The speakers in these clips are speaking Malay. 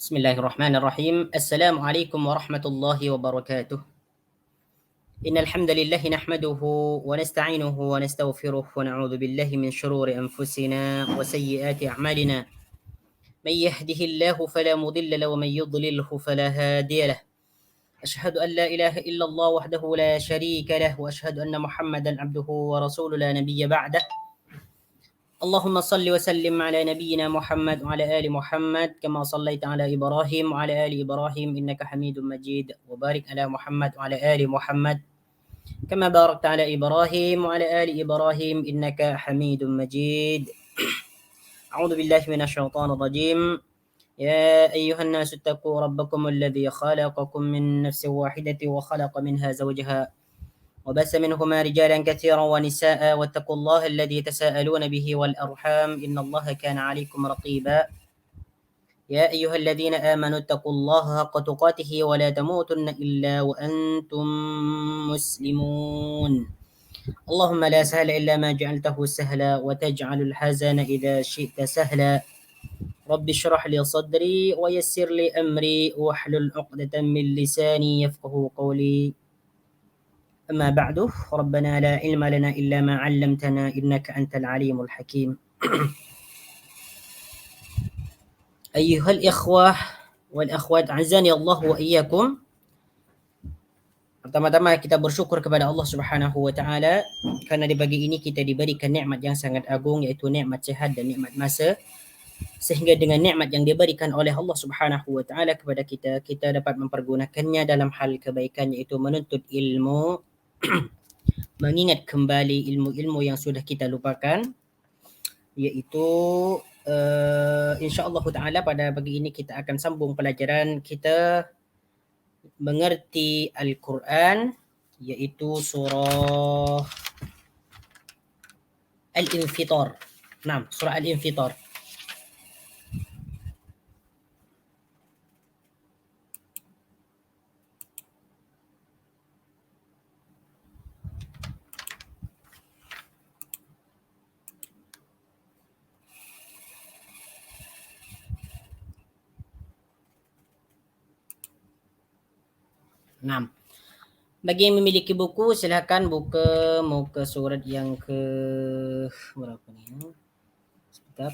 بسم الله الرحمن الرحيم. السلام عليكم ورحمة الله وبركاته. إن الحمد لله نحمده ونستعينه ونستغفره ونعوذ بالله من شرور أنفسنا وسيئات أعمالنا. من يهده الله فلا مضل له ومن يضلله فلا هادي له. أشهد أن لا إله إلا الله وحده لا شريك له وأشهد أن محمدا عبده ورسوله لا نبي بعده. اللهم صل وسلم على نبينا محمد وعلى آل محمد كما صليت على إبراهيم وعلى آل إبراهيم إنك حميد مجيد وبارك على محمد وعلى آل محمد كما باركت على إبراهيم وعلى آل إبراهيم إنك حميد مجيد. أعوذ بالله من الشيطان الرجيم. يا أيها الناس اتقوا ربكم الذي خلقكم من نفس واحدة وخلق منها زوجها وبث منهما رجالا كثيرا ونساء واتقوا الله الذي تساءلون به والأرحام إن الله كان عليكم رقيبا. يا أيها الذين آمنوا اتقوا الله حق تقاته ولا تموتن إلا وأنتم مسلمون. اللهم لا سهل إلا ما جعلته سهلا وتجعل الحزن إذا شئت سهلا. رب اشرح لي صدري ويسر لي أمري واحلل عقدة من لساني يفقه قولي. أما بعد ربنا لا علم لنا إلا ما علمتنا إنك أنت العليم الحكيم. أيها الإخوة والأخوات أعزني الله وإياكم. Pertama-tama kita bersyukur kepada Allah Subhanahu wa taala karena di pagi ini kita diberikan nikmat yang sangat agung yaitu nikmat sehat dan nikmat masa, sehingga dengan nikmat yang diberikan oleh Allah Subhanahu wa taala kepada kita dapat mempergunakannya dalam hal kebaikan yaitu menuntut ilmu, mengingat kembali ilmu-ilmu yang sudah kita lupakan, yaitu insya-Allah taala pada pagi ini kita akan sambung pelajaran kita mengerti Al-Quran, yaitu surah Al-Infitar. Nah, surah Al-Infitar. Nah, bagi yang memiliki buku silakan buka muka surat yang ke berapa nih? Sebentar.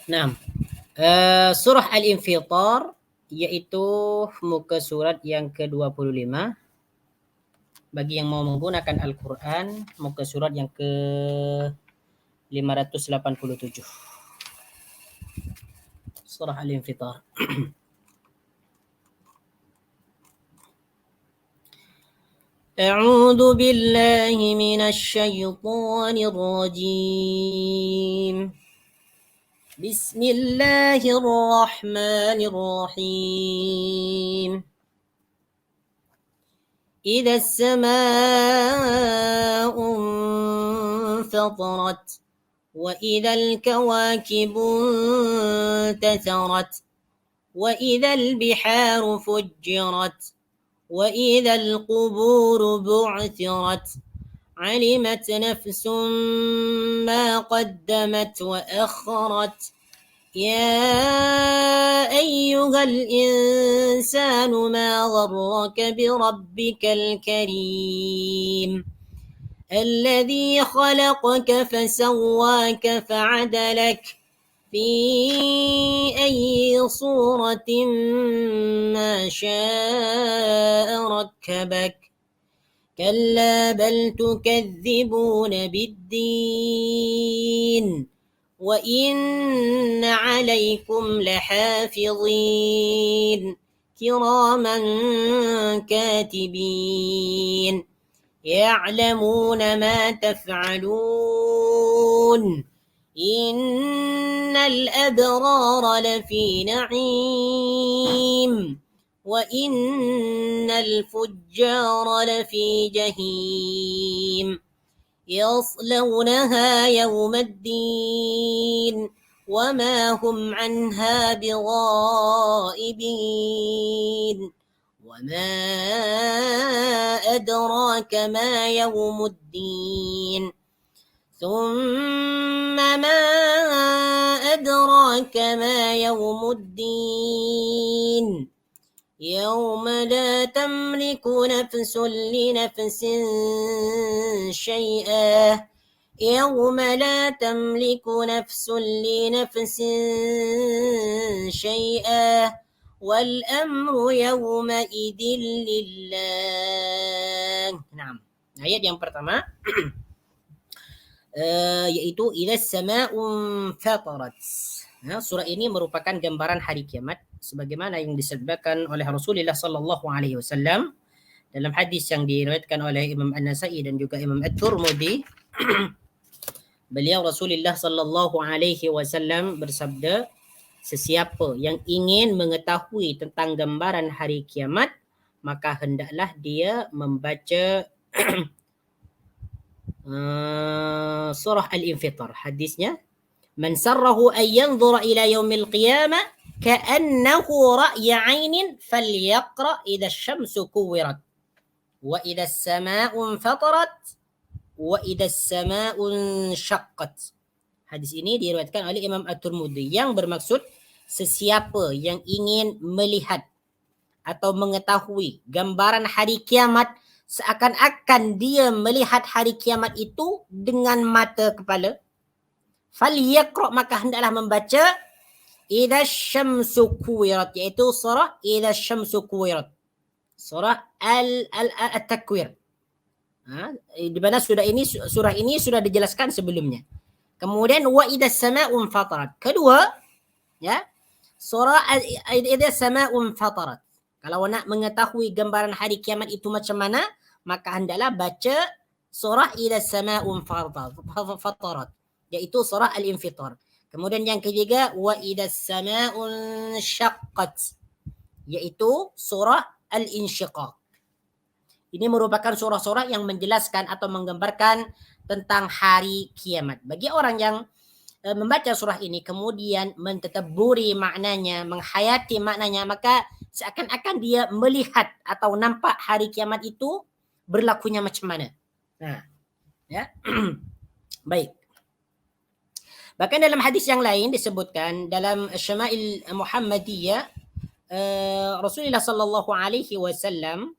Nah, surah Al-Infitar yaitu muka surat yang ke-25. Bagi yang mau menggunakan Al-Quran, muka surat yang ke-587. Surah Al-Infitar. أعوذ بالله من الشيطان الرجيم. بسم الله الرحمن الرحيم. إذا السماء انفطرت وإذا الكواكب انتثرت وإذا البحار فجرت وإذا القبور بعثرت علمت نفس ما قدمت وأخرت يا أيها الإنسان ما غرك بربك الكريم الذي خلقك فسواك فعدلك في أي صورة ما شاء ركبك كلا بل تكذبون بالدين وإن عليكم لحافظين كراما كاتبين يعلمون ما تفعلون إن الأبرار لفي نعيم وإن الفجار لفي جحيم يصلونها يوم الدين وما هم عنها بغائبين وما أدراك ما يوم الدين ثم ما أدراك ما يوم الدين يوم لا تملك نفس لنفس شيئا يوم لا تملك نفس لنفس شيئا والأمر يومئذ لله. Nah, ayat yang pertama yaitu idza samaa'un fatarat. Nah, surah ini merupakan gambaran hari kiamat sebagaimana yang disebutkan oleh Rasulullah sallallahu alaihi wasallam dalam hadis yang diriwayatkan oleh Imam An-Nasa'i dan juga Imam At-Tirmidzi. Beliau Rasulullah sallallahu alaihi wasallam bersabda, sesiapa yang ingin mengetahui tentang gambaran hari kiamat, maka hendaklah dia membaca surah Al-Infitar. Hadisnya, man sarrahu an yanzura ila yaumil qiyamah ka'annahu ra'ya 'ainin falyaqra idza asy-syamsu kuwirat wa idza as-samaa'u fatarat wa idza as-samaa'u syaqqat. Hadis ini diriwayatkan oleh Imam At-Tirmidzi yang bermaksud sesiapa yang ingin melihat atau mengetahui gambaran hari kiamat seakan-akan dia melihat hari kiamat itu dengan mata kepala, falyaqra, maka hendaklah membaca idza asy-syamsu kuwirat, iaitu surah idza asy-syamsu kuwirat, surah At-Takwir. Di mana surah ini sudah dijelaskan sebelumnya. Kemudian wa idza as-samaa'u fatarat. Kedua, ya, surah idza as-samaa'u fatarat. Kalau nak mengetahui gambaran hari kiamat itu macam mana, maka hendaklah baca surah idza as-samaa'u fatarat, iaitu surah Al-Infitar. Kemudian yang ketiga, wa idza as-samaa'u syaqqat, iaitu surah Al-Insyiqaq. Ini merupakan surah-surah yang menjelaskan atau menggambarkan tentang hari kiamat. Bagi orang yang membaca surah ini kemudian mentadabburi maknanya, menghayati maknanya, maka seakan-akan dia melihat atau nampak hari kiamat itu berlakunya macam mana. Nah, ya. Baik. Bahkan dalam hadis yang lain disebutkan dalam Syama'il Muhammadiyah, Rasulullah sallallahu alaihi wasallam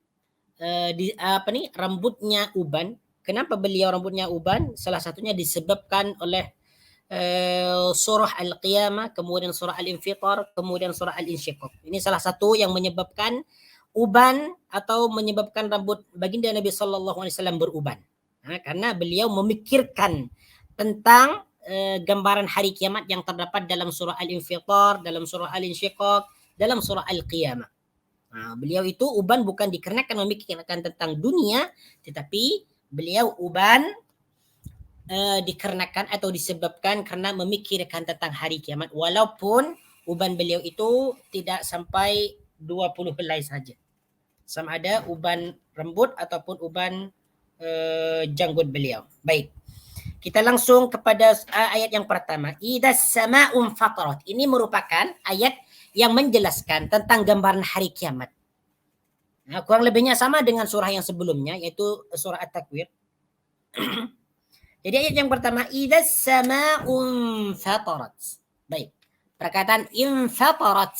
rambutnya uban. Kenapa beliau rambutnya uban? Salah satunya disebabkan oleh surah Al-Qiyamah, kemudian surah Al-Infitar, kemudian surah Al-Insyiqaq. Ini salah satu yang menyebabkan uban atau menyebabkan rambut baginda Nabi sallallahu alaihi wasallam beruban. Karena beliau memikirkan tentang gambaran hari kiamat yang terdapat dalam surah Al-Infitar, dalam surah Al-Insyiqaq, dalam surah Al-Qiyamah. Beliau itu uban bukan dikarenakan memikirkan tentang dunia, tetapi beliau uban dikarenakan atau disebabkan karena memikirkan tentang hari kiamat, walaupun uban beliau itu tidak sampai 20 helai saja. Sama ada uban rambut ataupun uban janggut beliau. Baik. Kita langsung kepada ayat yang pertama. Idza as-samaa'u fatarat. Ini merupakan ayat yang menjelaskan tentang gambaran hari kiamat. Nah, kurang lebihnya sama dengan surah yang sebelumnya, yaitu surah At-Takwir. Jadi ayat yang pertama, idza as-samaa'u fatarat. Baik. Perkataan infatarat.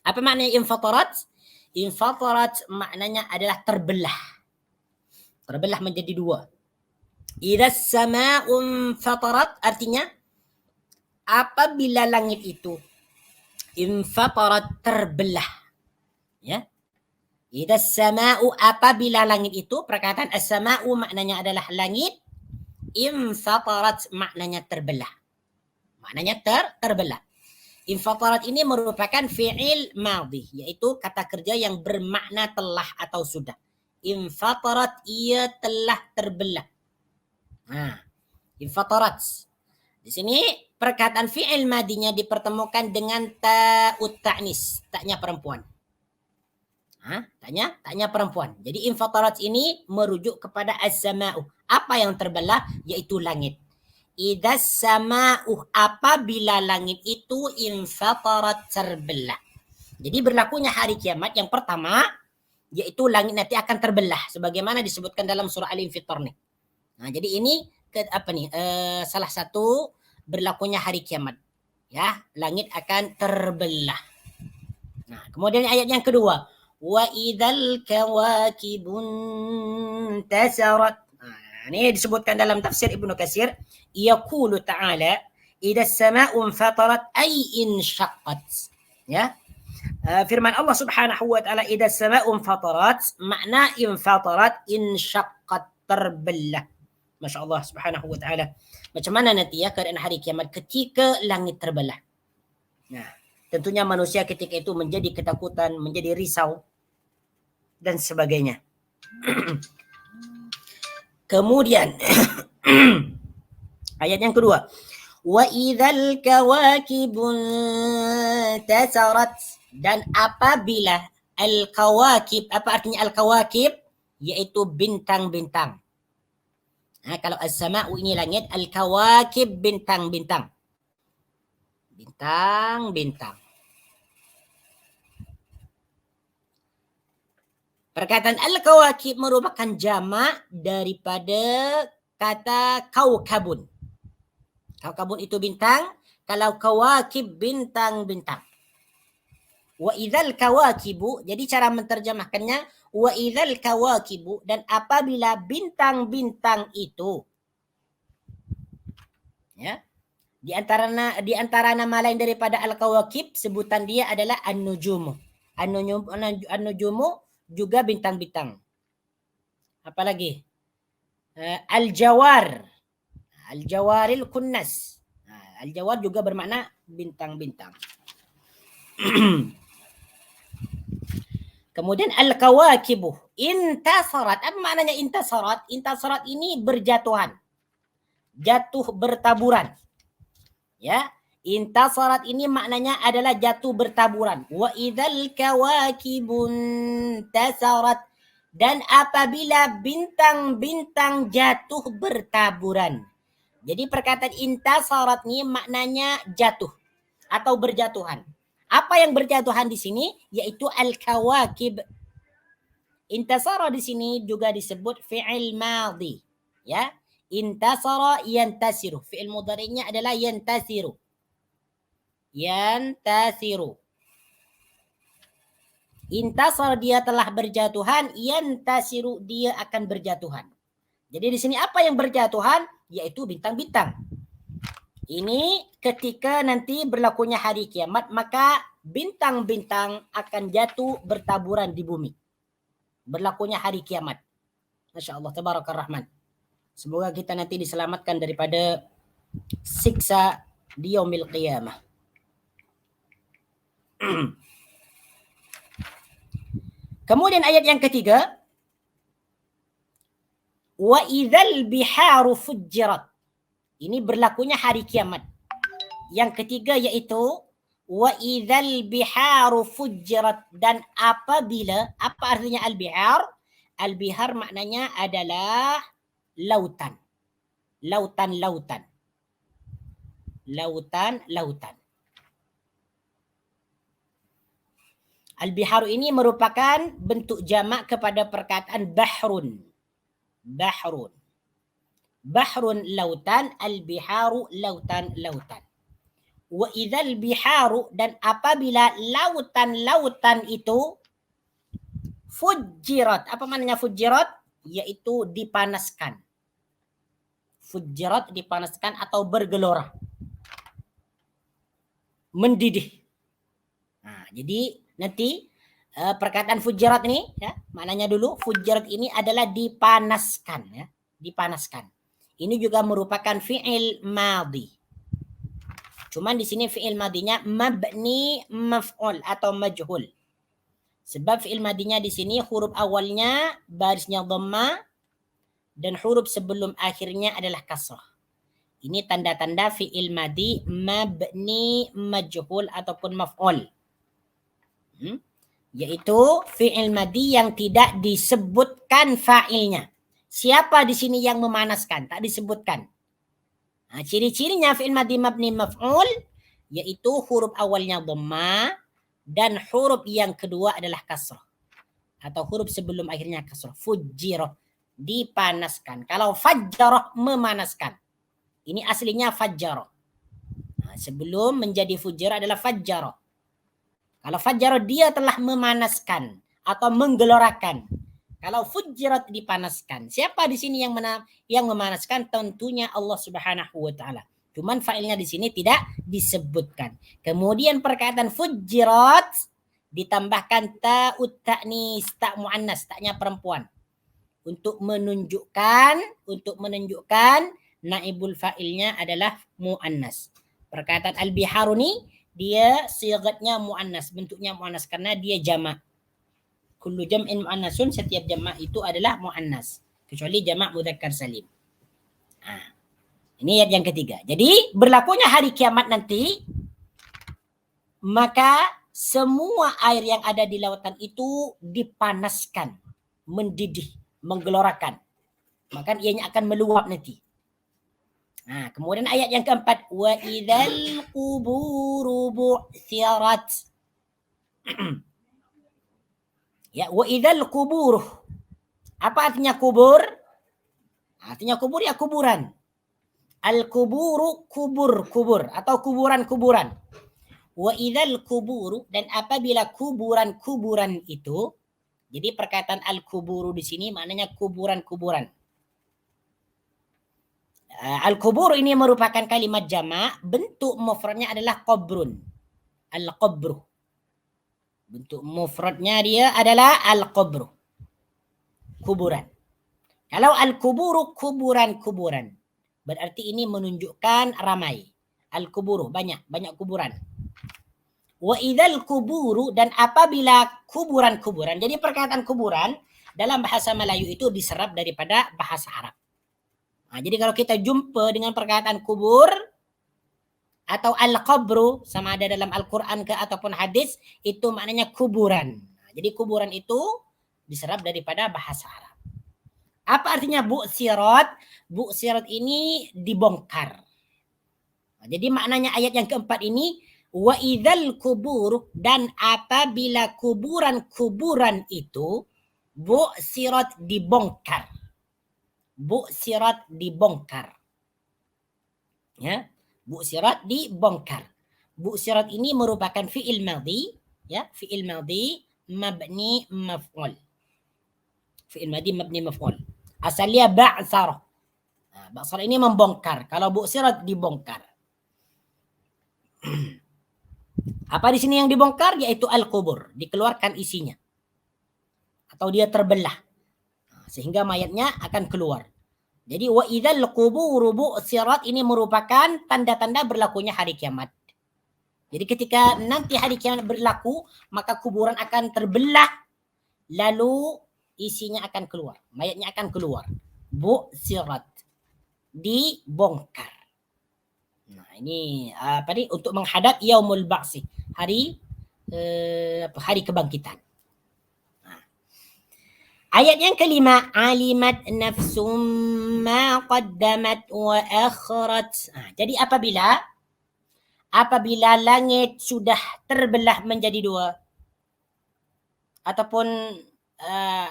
Apa maknanya infatarat? Infatarat maknanya adalah terbelah. Terbelah menjadi dua. Idza as-samaa'u fatarat artinya apabila langit itu infatarat, terbelah, ya. Idza as-samaa'u, apabila langit itu, perkataan as-samaa'u maknanya adalah langit, infatarat maknanya terbelah. Maknanya terbelah. Infatarat ini merupakan fi'il madhi, yaitu kata kerja yang bermakna telah atau sudah. Infatarat, ia telah terbelah. Infatarat. Di sini perkataan fi'il madinya dipertemukan dengan ta'ut ta'nis, taknya perempuan. Taknya perempuan. Jadi infatarat ini merujuk kepada as-samaa'u. Apa yang terbelah? Yaitu langit. Idas sama'u, apabila langit itu infatarat, terbelah. Jadi berlakunya hari kiamat yang pertama, yaitu langit nanti akan terbelah sebagaimana disebutkan dalam surah Al-Infitar nih. Nah, jadi ini salah satu berlakunya hari kiamat. Ya, langit akan terbelah. Nah, kemudian ayat yang kedua, wa idzal kawakibun tasarat. Nah, ini disebutkan dalam tafsir Ibnu Katsir, yaqulu ta'ala idzas sama'u infatarat ay inshaqqat. Ya. Firman Allah Subhanahu wa taala idzas sama'u infatarat, makna infatarat inshaqqat, terbelah. Masya Allah Subhanahu wa taala. Macam mana nanti ya keadaan hari kiamat ketika langit terbelah. Nah, tentunya manusia ketika itu menjadi ketakutan, menjadi risau dan sebagainya. Kemudian ayat yang kedua, wa idzal kawakibun tasarat, dan apabila al-kawakib, apa artinya al-kawakib? Yaitu bintang-bintang. Nah, kalau as-sama'u ini langit, al-kawakib bintang-bintang. Bintang-bintang. Perkataan al-kawakib merupakan jamak daripada kata kaukabun. Kaukabun itu bintang, kalau kawakib bintang-bintang. Wa idzal kawakibu, jadi cara menterjemahkannya wa idzal kawakibu, dan apabila bintang-bintang itu. Ya. Di antara nama lain daripada al-kawakib, sebutan dia adalah an-nujumu. An-nujumu juga bintang-bintang. Apalagi al-jawar, al-jawaril kunnas. Al-jawar juga bermakna bintang-bintang. Kemudian al-kawakibu intasarat. Apa maknanya intasarat? Intasarat ini berjatuhan, jatuh bertaburan. Ya, intasarat ini maknanya adalah jatuh bertaburan. Wa idzal kawakibun tasarat, dan apabila bintang-bintang jatuh bertaburan. Jadi perkataan intasarat ini maknanya jatuh atau berjatuhan. Apa yang berjatuhan di sini? Yaitu al-kawakib. Intasara di sini juga disebut fi'il madhi. Ya, intasara yantasiru. Fi'il mudhari'nya adalah yantasiru. Yantasiru. Intasara dia telah berjatuhan, yantasiru dia akan berjatuhan. Jadi di sini apa yang berjatuhan? Yaitu bintang-bintang. Ini ketika nanti berlakunya hari kiamat, maka bintang-bintang akan jatuh bertaburan di bumi. Berlakunya hari kiamat. Masya Allah, tabarakar rahman. Semoga kita nanti diselamatkan daripada siksa di yaumil qiyamah. Kemudian ayat yang ketiga, wa idzal biharu fujjirat. Ini berlakunya hari kiamat. Yang ketiga yaitu wa idzal biharu fujjirat, dan apabila, apa artinya al-bihar? Al-bihar maknanya adalah lautan. Lautan-lautan. Lautan-lautan. Al-biharu ini merupakan bentuk jamak kepada perkataan bahrun. Bahrun. Bahrun lautan, al-biharu lautan-lautan. Wa idzal biharu, dan apabila lautan-lautan itu fujjirat. Apa maknanya fujjirat? Yaitu dipanaskan. Fujjirat dipanaskan atau bergelora. Mendidih. Nah, jadi nanti perkataan fujjirat ini, ya, maknanya dulu fujjirat ini adalah dipanaskan, ya, dipanaskan. Ini juga merupakan fi'il madhi. Cuman di sini fi'il madhinya mabni maf'ul atau majhul. Sebab fi'il madhinya di sini huruf awalnya barisnya dhamma dan huruf sebelum akhirnya adalah kasrah. Ini tanda-tanda fi'il madhi mabni majhul ataupun maf'ul. Yaitu fi'il madhi yang tidak disebutkan fa'ilnya. Siapa di sini yang memanaskan? Tak disebutkan. Ciri-cirinya fi'il madhi mabni maf'ul yaitu huruf awalnya dhamma dan huruf yang kedua adalah kasrah. Atau huruf sebelum akhirnya kasrah. Fujjirah, dipanaskan. Kalau fajjarah, memanaskan. Ini aslinya fajjarah. Sebelum menjadi fujjirah adalah fajjarah. Kalau fajjarah dia telah memanaskan atau menggelorakan. Kalau fujjirat dipanaskan. Siapa di sini yang memanaskan? Tentunya Allah Subhanahu wa taala. Cuman fa'ilnya di sini tidak disebutkan. Kemudian perkataan fujjirat ditambahkan ta'ut ta'nis, tak muannas, taknya perempuan. Untuk menunjukkan naibul fa'ilnya adalah muannas. Perkataan al-biharuni dia sigatnya muannas, bentuknya muannas karena dia jamak. Kullu jam'in muannasun, setiap jamak itu adalah muannas kecuali jamak mudzakkar salim. Ini ayat yang ketiga. Jadi berlakunya hari kiamat nanti, maka semua air yang ada di lautan itu dipanaskan, mendidih, menggelorakan. Maka ianya akan meluap nanti. Kemudian ayat yang keempat, wa idzal quburu bu'thirat. Ya, wa idzal qubur. Apa artinya kubur? Artinya kubur ya kuburan. Al-kuburu kubur atau kuburan-kuburan. Wa idzal quburu, dan apabila kuburan-kuburan itu, jadi perkataan al-kuburu di sini maknanya kuburan-kuburan. Al-kubur ini merupakan kalimat jamak, bentuk mufradnya adalah qabrun. Al-qabru. Bentuk mufradnya dia adalah al-qabru. Kuburan. Kalau al-kuburu kuburan-kuburan, berarti ini menunjukkan ramai. Al-kuburu banyak kuburan. Wa idzal kuburu, dan apabila kuburan-kuburan. Jadi perkataan kuburan dalam bahasa Melayu itu diserap daripada bahasa Arab. Jadi kalau kita jumpa dengan perkataan kubur atau al-qabru, sama ada dalam Al-Quran ke ataupun hadis, itu maknanya kuburan. Jadi kuburan itu diserap daripada bahasa Arab. Apa artinya bu'sirat? Bu'sirat ini dibongkar. Jadi maknanya ayat yang keempat ini, wa idzal kubur, dan apabila kuburan-kuburan itu bu'sirat dibongkar. Bu'sirat dibongkar. Ya. Bu'sirat dibongkar. Bu'sirat ini merupakan fi'il madhi, ya, fi'il madhi mabni maf'ul. Fi'il madhi mabni maf'ul. Asalnya ba'sar. Ba'sar ini membongkar. Kalau bu'sirat dibongkar. Apa di sini yang dibongkar? Yaitu al-kubur, dikeluarkan isinya. Atau dia terbelah. Sehingga mayatnya akan keluar. Jadi wa idzal quburu bu'sirat ini merupakan tanda-tanda berlakunya hari kiamat. Jadi ketika nanti hari kiamat berlaku, maka kuburan akan terbelah, lalu isinya akan keluar, mayatnya akan keluar. Bu'sirat, dibongkar. Nah, ini apa nih, untuk menghadap yaumul ba'si, hari kebangkitan. Ayat yang kelima, alimat nafsum ma qaddamat wa akhirat. Jadi apabila langit sudah terbelah menjadi dua, ataupun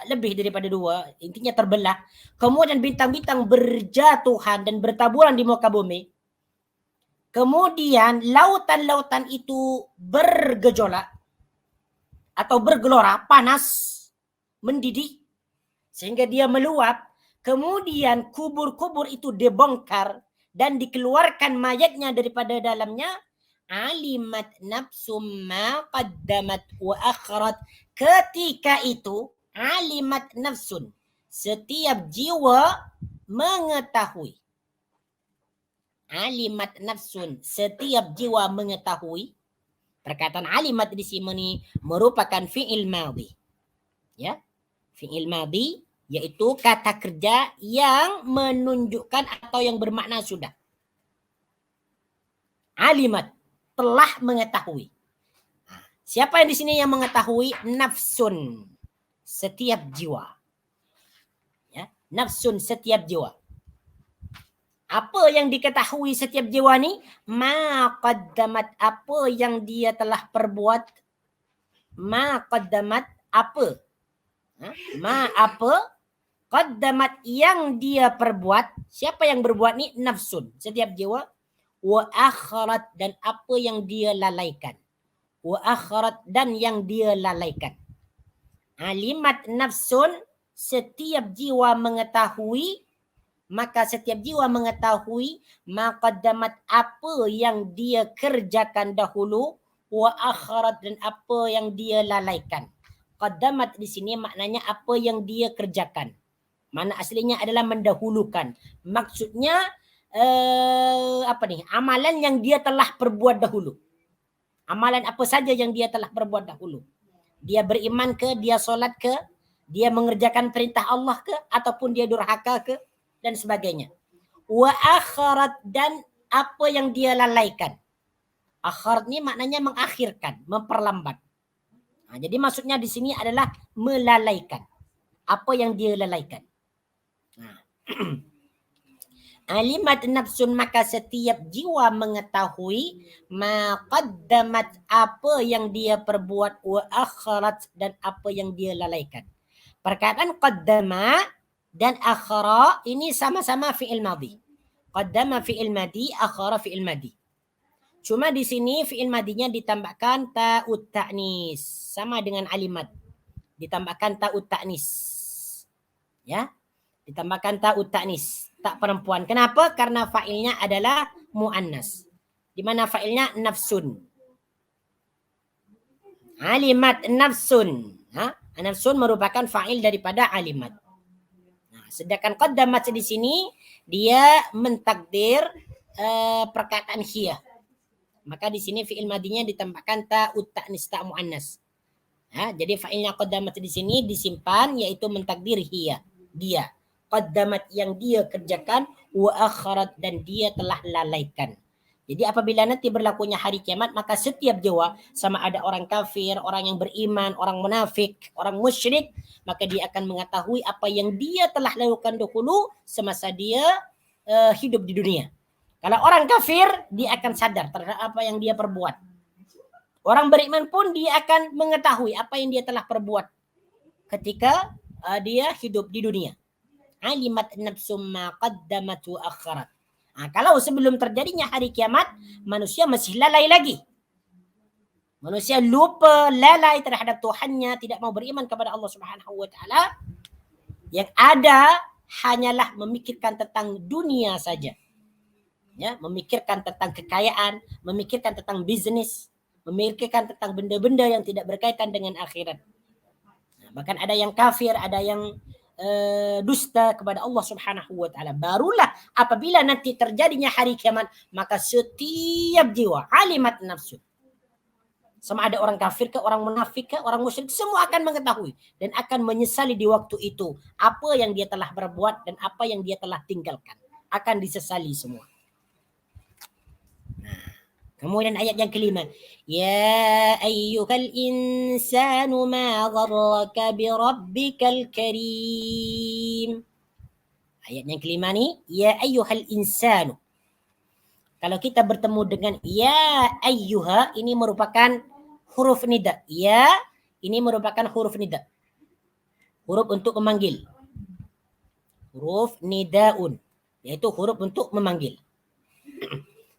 lebih daripada dua, intinya terbelah, kemudian bintang-bintang berjatuhan dan bertaburan di muka bumi, kemudian lautan-lautan itu bergejolak atau bergelora, panas, mendidih, sehingga dia meluap. Kemudian kubur-kubur itu dibongkar dan dikeluarkan mayatnya daripada dalamnya. Alimat nafsum ma qaddamat wa akhirat. Ketika itu alimat nafsun, setiap jiwa mengetahui. Alimat nafsun, setiap jiwa mengetahui. Perkataan alimat di sini merupakan fi'il madhi. Ya, fi'il madhi yaitu kata kerja yang menunjukkan atau yang bermakna sudah. Alimat, telah mengetahui. Siapa yang di sini yang mengetahui? Nafsun, setiap jiwa. Ya, nafsun, setiap jiwa. Apa yang diketahui setiap jiwa ni? Ma qaddamat, apa yang dia telah perbuat. Ma qaddamat, apa? Ma apa? Qaddamat, yang dia perbuat. Siapa yang berbuat ni? Nafsun, setiap jiwa. Wa akharat, dan apa yang dia lalaikan. Wa akharat, dan yang dia lalaikan. Alimat nafsun, setiap jiwa mengetahui, maka setiap jiwa mengetahui maqaddamat, apa yang dia kerjakan dahulu, wa akharat, dan apa yang dia lalaikan. Qaddamat di sini maknanya apa yang dia kerjakan. Mana aslinya adalah mendahulukan. Maksudnya amalan yang dia telah perbuat dahulu. Amalan apa saja yang dia telah perbuat dahulu. Dia beriman ke, dia solat ke, dia mengerjakan perintah Allah ke, ataupun dia durhaka ke, dan sebagainya. Wa akharat, dan apa yang dia lalaikan. Akharat ni maknanya mengakhirkan, memperlambat. Jadi maksudnya di sini adalah melalaikan. Apa yang dia lalaikan. Alimat nafsun, maka setiap jiwa mengetahui maqaddamat, apa yang dia perbuat, wa akharat, dan apa yang dia lalaikan. Perkataan qaddama dan akhara ini sama-sama fi'il madhi. Qaddama fi'il madhi, akhara fi'il madhi. Cuma di sini fi'il madhinya ditambahkan ta'ut ta'nis, sama dengan alimat. Ditambahkan ta'ut ta'nis. Ya. Ditambahkan ta'ut ta'nis, tak perempuan. Kenapa? Karena fa'ilnya adalah mu'annas. Di mana fa'ilnya nafsun. Alimat nafsun. Nafsun merupakan fa'il daripada alimat. Sedangkan qaddamat di sini dia mentakdir perkataan hiya. Maka di sini fi'il madinya ditambahkan ta'ut ta'nis, ta' mu'annas. Jadi fa'ilnya qaddamat di sini disimpan, yaitu mentakdir hiya, dia. Qaddamat, yang dia kerjakan, wa akharat, dan dia telah lalaikan. Jadi apabila nanti berlakunya hari kiamat, maka setiap jiwa, sama ada orang kafir, orang yang beriman, orang munafik, orang musyrik, maka dia akan mengetahui apa yang dia telah lakukan dahulu semasa dia hidup di dunia. Kalau orang kafir, dia akan sadar terhadap apa yang dia perbuat. Orang beriman pun dia akan mengetahui apa yang dia telah perbuat ketika dia hidup di dunia. Alimat nafsum ma qaddamat wa akharat. Kalau sebelum terjadinya hari kiamat, manusia masih lalai lagi. Manusia lupa, lalai terhadap Tuhannya, tidak mau beriman kepada Allah Subhanahu wa taala. Yang ada hanyalah memikirkan tentang dunia saja. Ya, memikirkan tentang kekayaan, memikirkan tentang bisnis, memikirkan tentang benda-benda yang tidak berkaitan dengan akhirat. Bahkan ada yang kafir, ada yang dusta kepada Allah Subhanahu wa taala. Barulah apabila nanti terjadinya hari kiamat, maka setiap jiwa alimat nafsu, sama ada orang kafir ke, orang munafik ke, orang musyrik, semua akan mengetahui dan akan menyesali di waktu itu apa yang dia telah berbuat dan apa yang dia telah tinggalkan, akan disesali semua. Kemudian ayat yang kelima, ya ayyuhal insanu ma gharraka bi rabbikal karim. Ayat yang kelima ni, ya ayyuhal insanu. Kalau kita bertemu dengan ya ayyuha, ini merupakan huruf nida. Ya, ini merupakan huruf nida. Huruf untuk memanggil. Huruf nidaun, yaitu huruf untuk memanggil.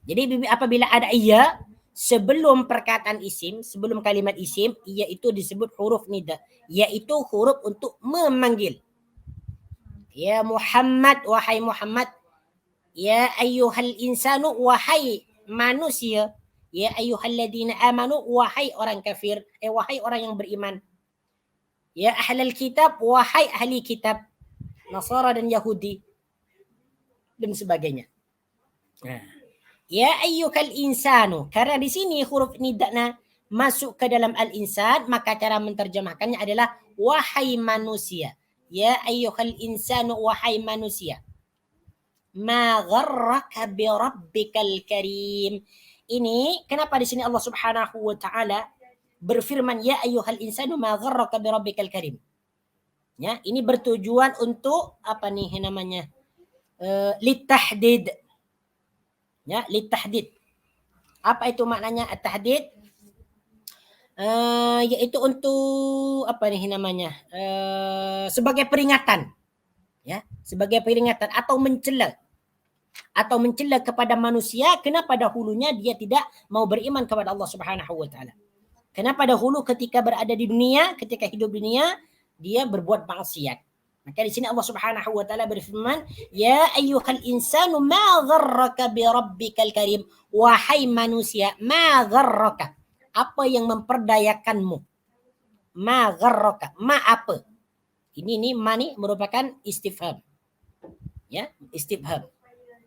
Jadi apabila ada iya sebelum perkataan isim, sebelum kalimat isim, ia itu disebut huruf nida, yaitu huruf untuk memanggil. Ya Muhammad, wahai Muhammad. Ya ayyuhal insanu, wahai manusia. Ya ayyuhalladzina amanu, wahai orang kafir, wahai orang yang beriman. Ya ahlal kitab, wahai ahli kitab, Nasara dan Yahudi, dan sebagainya. Ya ayyuhal insanu, karena di sini huruf nidana masuk ke dalam al-insan, maka cara menterjemahkannya adalah wahai manusia. Ya ayyuhal insanu, wahai manusia. Ma gharraka bi rabbikal karim. Ini kenapa di sini Allah Subhanahu wa taala berfirman ya ayyuhal insanu ma gharraka bi rabbikal karim. Ya, ini bertujuan untuk apa nih namanya? Litahdid. Ya, litahdid. Apa itu maknanya at-tahdid? Yaitu untuk apa nih namanya? Sebagai peringatan. Ya, sebagai peringatan atau mencela kepada manusia kenapa dahulunya dia tidak mau beriman kepada Allah Subhanahu wa taala. Kenapa dahulu ketika berada di dunia, ketika hidup di dunia, dia berbuat maksiat. Maka di sini Allah Subhanahu wa taala berfirman, "Ya ayyuhal insanu ma gharraka bi rabbikal karim." Wahai manusia, ma gharraka. Apa yang memperdayakanmu? Ma gharraka. Ma apa? Ini ma ni merupakan istifham. Ya, istifham.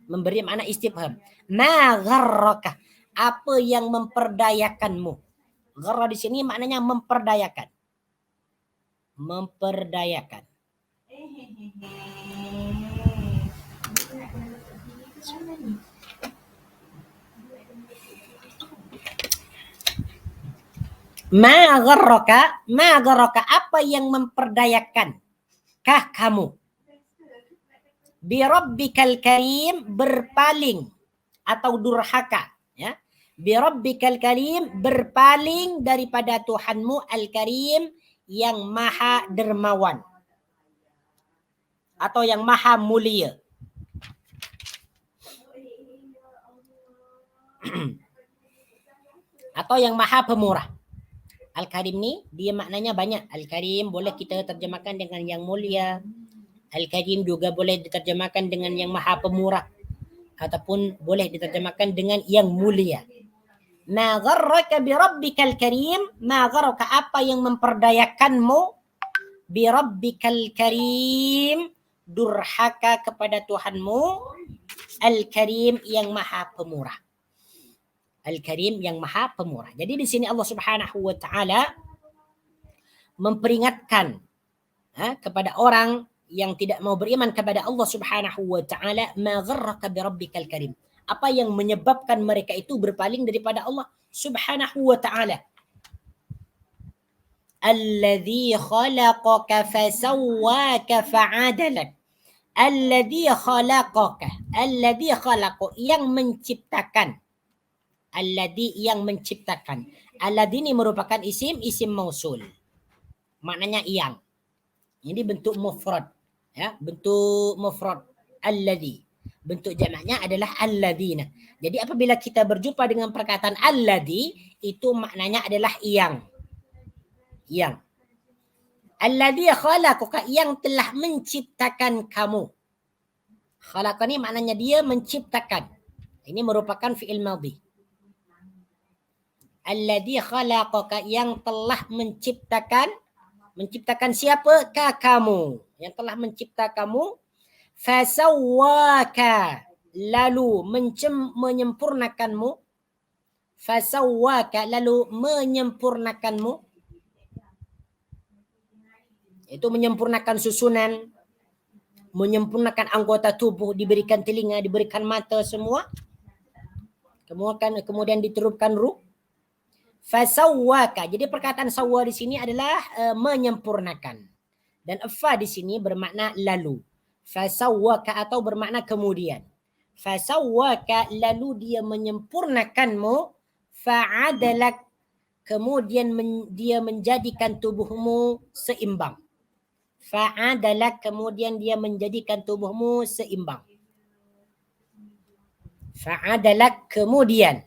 Memberi makna istifham. Ma gharraka. Apa yang memperdayakanmu? Gharra di sini maknanya memperdayakan. Memperdayakan. Ma gharraka, apa yang memperdayakan kah kamu? Bi rabbikal karim, berpaling atau durhaka, ya. Bi rabbikal karim, berpaling daripada Tuhanmu al-karim yang maha dermawan atau yang maha mulia. Atau yang maha pemurah. Al-Karim ni dia maknanya banyak. Al-Karim boleh kita terjemahkan dengan yang mulia. Al-Karim juga boleh diterjemahkan dengan yang maha pemurah. Ataupun boleh diterjemahkan dengan yang mulia. Ma gharraka bi rabbikal karim. Ma gharraka, apa yang memperdayakanmu bi rabbikal karim, durhaka kepada Tuhanmu al-karim yang maha pemurah. Al-Karim yang maha pemurah. Jadi di sini Allah Subhanahu wa taala memperingatkan kepada orang yang tidak mau beriman kepada Allah Subhanahu wa taala, ma gharraka bi rabbikal karim. Apa yang menyebabkan mereka itu berpaling daripada Allah Subhanahu wa taala? Alladzi khalaqaka fasawwaka fa'adalak. Alladzi khalaqaka. Alladzi khalaqa, yang menciptakan. Alladzi, yang menciptakan. Alladzi ini merupakan isim mausul. Maknanya yang. Ini bentuk mufrad. Ya, bentuk mufrad. Alladzi. Bentuk jamaknya adalah alladzina. Jadi apabila kita berjumpa dengan perkataan alladzi, itu maknanya adalah yang. Yang. Alladzi khalaqaka, yang telah menciptakan kamu. Khalaqa ni maknanya dia menciptakan. Ini merupakan fi'il madhi. Alladzi khalaqaka, yang telah menciptakan. Menciptakan siapa? Kamu. Yang telah mencipta kamu. Fasawwaka, lalu menyempurnakanmu. Fasawwaka, lalu menyempurnakanmu. Itu menyempurnakan susunan, menyempurnakan anggota tubuh, diberikan telinga, diberikan mata semua. Kemudian diterupkan ruh. Fasawwaka. Jadi perkataan sawwa di sini adalah menyempurnakan. Dan fa di sini bermakna lalu. Fasawwaka atau bermakna kemudian. Fasawwaka, lalu dia menyempurnakanmu. Fa'adalak, kemudian dia menjadikan tubuhmu seimbang. Fa'adalak, kemudian dia menjadikan tubuhmu seimbang. Fa'adalak, kemudian.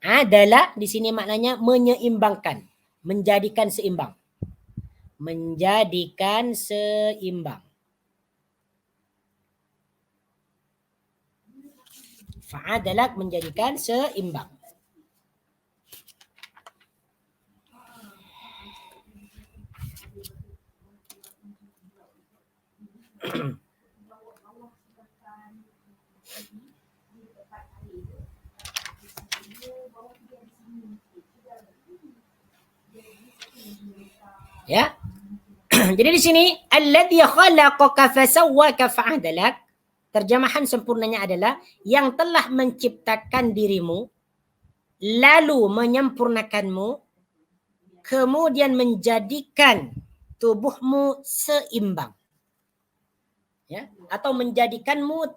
Adalah di sini maknanya menyeimbangkan, menjadikan seimbang. Menjadikan seimbang. Fa'adalak, menjadikan seimbang. Ya. Jadi di sini alladzi khalaqaka fasawwaka fa'adalak, terjemahan sempurnanya adalah yang telah menciptakan dirimu lalu menyempurnakanmu kemudian menjadikan tubuhmu seimbang. Ya, atau menjadikanmu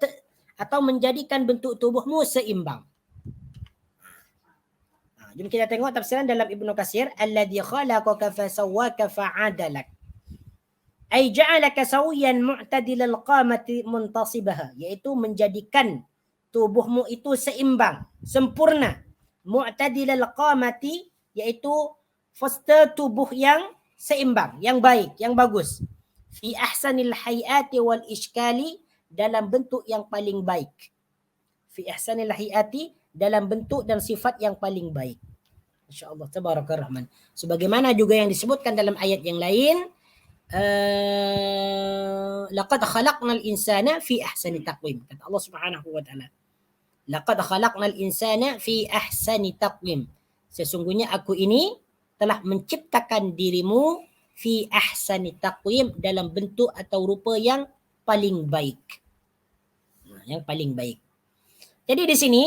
atau menjadikan bentuk tubuhmu seimbang. Jom kita tengok tafsiran dalam Ibnu Katsir, alladzi khalaqaka fasawwaka fa'adalak. Ai ja'alaka sawiyan mu'tadilal qamati muntasibaha, iaitu menjadikan tubuhmu itu seimbang, sempurna. Mu'tadilal qamati, iaitu postur tubuh yang seimbang, yang baik, yang bagus. Fi ahsanil hayati wal iskali, dalam bentuk yang paling baik. Fi ahsanil hayati, dalam bentuk dan sifat yang paling baik. Masya-Allah, tabarakallah rahman. Sebagaimana juga yang disebutkan dalam ayat yang lain, laqad khalaqnal insana fi ahsani taqwim. Kata Allah Subhanahu wa taala, laqad khalaqnal insana fi ahsani taqwim. Sesungguhnya aku ini telah menciptakan dirimu fi ahsani taqwim, dalam bentuk atau rupa yang paling baik. Yang paling baik. Jadi di sini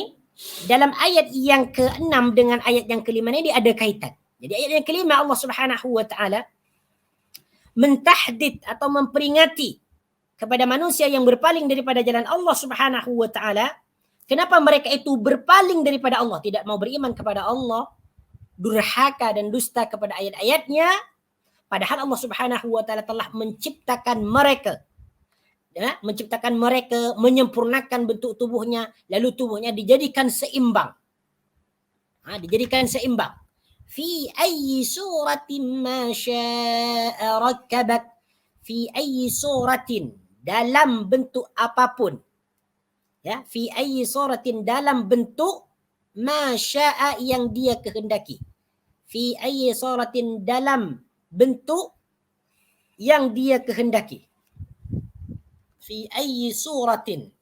dalam ayat yang ke-6 dengan ayat yang ke-5 ini ada kaitan. Jadi ayat yang ke-5 Allah Subhanahu wa taala mentahdid atau memperingati kepada manusia yang berpaling daripada jalan Allah Subhanahu wa taala. Kenapa mereka itu berpaling daripada Allah, tidak mau beriman kepada Allah, durhaka dan dusta kepada ayat-ayatnya, padahal Allah Subhanahu wa taala telah menciptakan mereka. Ya, menciptakan mereka, menyempurnakan bentuk tubuhnya, lalu tubuhnya dijadikan seimbang. Dijadikan seimbang. Fi ayyi suratin ma syaa rakkabak. Fi ayyi suratin, dalam bentuk apapun. Ya, fi ayyi suratin, dalam bentuk ma syaa, yang dia kehendaki. Fi ayyi suratin, dalam bentuk yang dia kehendaki. Fi ayyi suratin.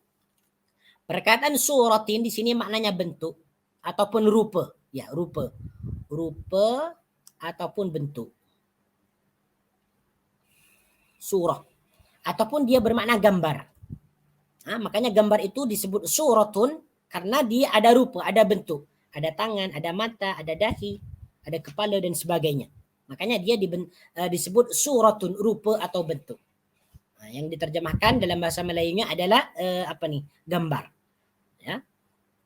Perkataan suratin di sini maknanya bentuk ataupun rupa. Ya, rupa. Rupa ataupun bentuk. Surah. Ataupun dia bermakna gambar. Makanya gambar itu disebut suratun karena dia ada rupa, ada bentuk. Ada tangan, ada mata, ada dahi, ada kepala dan sebagainya. Makanya dia disebut suratun, rupa atau bentuk. Yang diterjemahkan dalam bahasa Melayunya adalah gambar. Ya.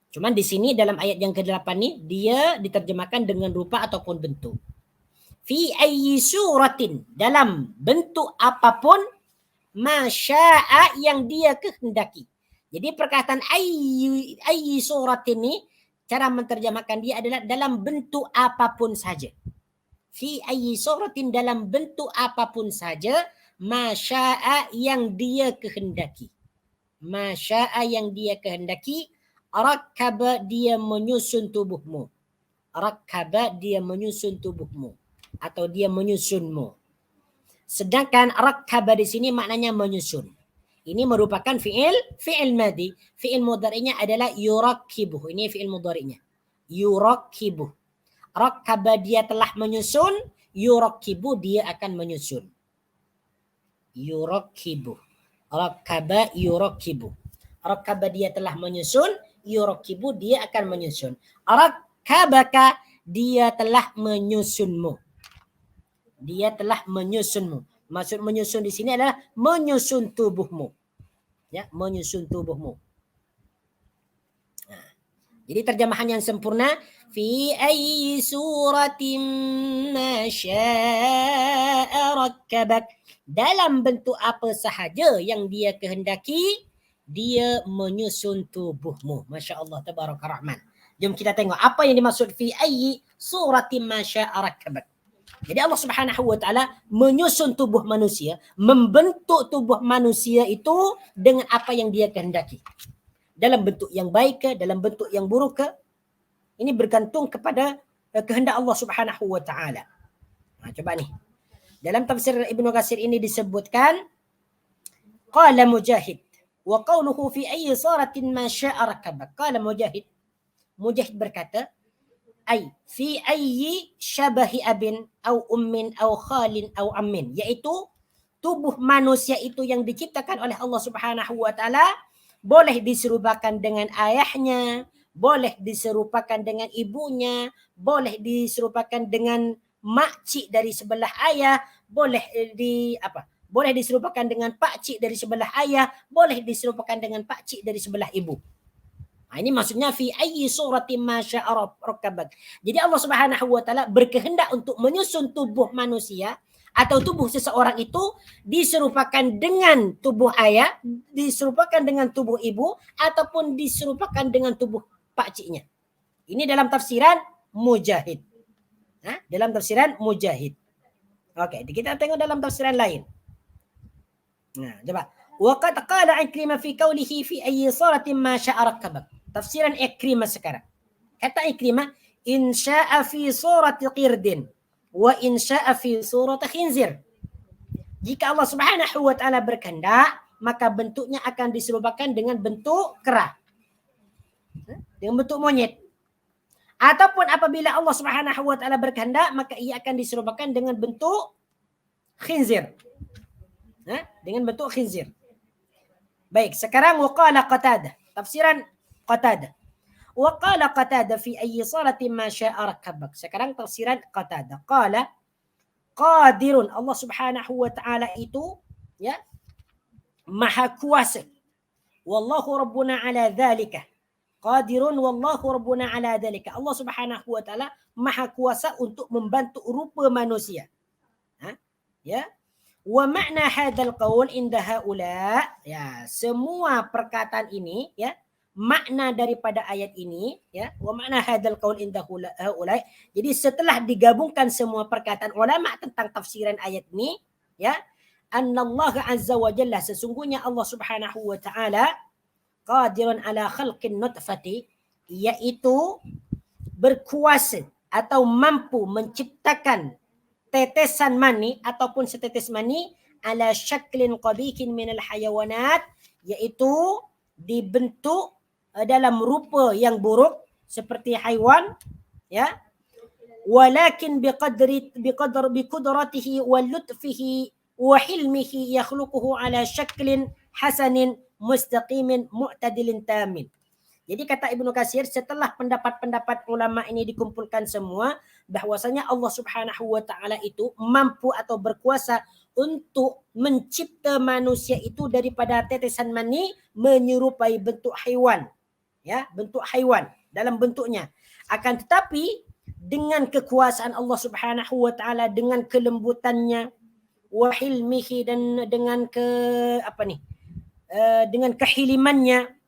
Cuman di sini dalam ayat yang ke-8 nih dia diterjemahkan dengan rupa ataupun bentuk. Fi ayyi suratin, dalam bentuk apapun, masya'a, yang dia kehendaki. Jadi perkataan ayyi suratin ini cara menterjemahkan dia adalah dalam bentuk apapun saja. Fi ayyi suratin, dalam bentuk apapun saja, masya'a, yang dia kehendaki. Masya'a, yang dia kehendaki. Rakkaba, dia menyusun tubuhmu. Rakkaba, dia menyusun tubuhmu. Atau dia menyusunmu. Sedangkan rakkaba di sini maknanya menyusun. Ini merupakan fi'il madi. Fi'il mudhari'nya adalah yurakkibuh. Ini fi'il mudhari'nya. Yurakkibuh. Rakkaba, dia telah menyusun. Yurakkibu, dia akan menyusun. Yurakkibu. Rakkaba yurakkibu. Rakkaba, dia telah menyusun. Yurakkibu, dia akan menyusun. Rakkabaka, dia telah menyusunmu. Dia telah menyusunmu. Maksud menyusun di sini adalah menyusun tubuhmu. Ya, menyusun tubuhmu. Jadi terjemahan yang sempurna, fi ayyi suratin ma syaa rakkabak, dalam bentuk apa sahaja yang dia kehendaki, dia menyusun tubuhmu. Masya Allah, tabaraka rahman. Jom kita tengok apa yang dimaksud fi ayyi suratin ma syaa rakkabak. Jadi Allah Subhanahu wa taala menyusun tubuh manusia, membentuk tubuh manusia itu dengan apa yang dia kehendaki. Dalam bentuk yang baik ke, dalam bentuk yang buruk ke, ini bergantung kepada kehendak Allah Subhanahu wa taala. Coba nih. Dalam tafsir Ibnu Katsir ini disebutkan qala Mujahid wa qawluhu fi ayyi suratin ma syaa rakkabak. Qala Mujahid berkata, ay fi ayyi syabahi abin au ummin au khalin au ammin, yaitu tubuh manusia itu yang diciptakan oleh Allah Subhanahu wa taala boleh diserupakan dengan ayahnya, boleh diserupakan dengan ibunya, boleh diserupakan dengan makcik dari sebelah ayah, boleh boleh diserupakan dengan pakcik dari sebelah ayah, boleh diserupakan dengan pakcik dari sebelah ibu. Ini maksudnya fi ayyi suratin ma syaa rakkabak. Jadi Allah Subhanahu wa taala berkehendak untuk menyusun tubuh manusia atau tubuh seseorang itu diserupakan dengan tubuh ayah, diserupakan dengan tubuh ibu, ataupun diserupakan dengan tubuh pakciknya. Ini dalam tafsiran Mujahid. Dalam tafsiran Mujahid. Oke, kita tengok dalam tafsiran lain. Nah, coba. Wa qad qala Ikrimah fi qawlihi fi ayyi suratin ma syaa rakkabak. Tafsiran Ikrimah sekarang. Kata Ikrimah, in syaa fi surati qirdin wa in syaa fi surati khinzir. Jika Allah Subhanahu wa taala berkehendak, maka bentuknya akan diserupakan dengan bentuk kera. Dengan bentuk monyet. Ataupun apabila Allah Subhanahu wa taala berkehendak, maka ia akan diserupakan dengan bentuk khinzir. Dengan bentuk khinzir. Baik, sekarang waqala Qatadah. Tafsiran Qatadah. Waqala Qatadah fi ayyi salatin ma syaa rakkabak. Sekarang tafsiran Qatadah. Qala qadirun. Allah Subhanahu wa taala itu ya maha kuasa. Wallahu rabbuna ala dzalika. Qadirun wallahu rabbuna ala dzalika. Allah Subhanahu wa taala maha kuasa untuk membantu rupa manusia. Ya. Wa makna hadzal qaul inda haula, ya, semua perkataan ini, ya, makna daripada ayat ini, ya, wa makna hadzal qaul inda haula. Jadi setelah digabungkan semua perkataan ulama tentang tafsiran ayat ini, ya, annallaha azza wa jalla, sesungguhnya Allah Subhanahu wa taala qadirun ala khalqin nutfati, yaitu berkuasa atau mampu menciptakan tetesan mani ataupun setetes mani ala syaklin qabihin minal hayawanat, yaitu dibentuk dalam rupa yang buruk seperti haiwan, ya, walakin biqudratihi wa lutfihi wa hilmihi yakhluquhu ala syaklin hasanin mustaqimin mu'tadilin tamin. Jadi kata Ibnu Katsir, setelah pendapat-pendapat ulama ini dikumpulkan semua, bahwasanya Allah Subhanahu wa taala itu mampu atau berkuasa untuk mencipta manusia itu daripada tetesan mani menyerupai bentuk haiwan. Ya, bentuk haiwan dalam bentuknya. Akan tetapi dengan kekuasaan Allah Subhanahu wa taala, dengan kelembutannya, wa hilmihi, dan dengan dengan kehilimannya,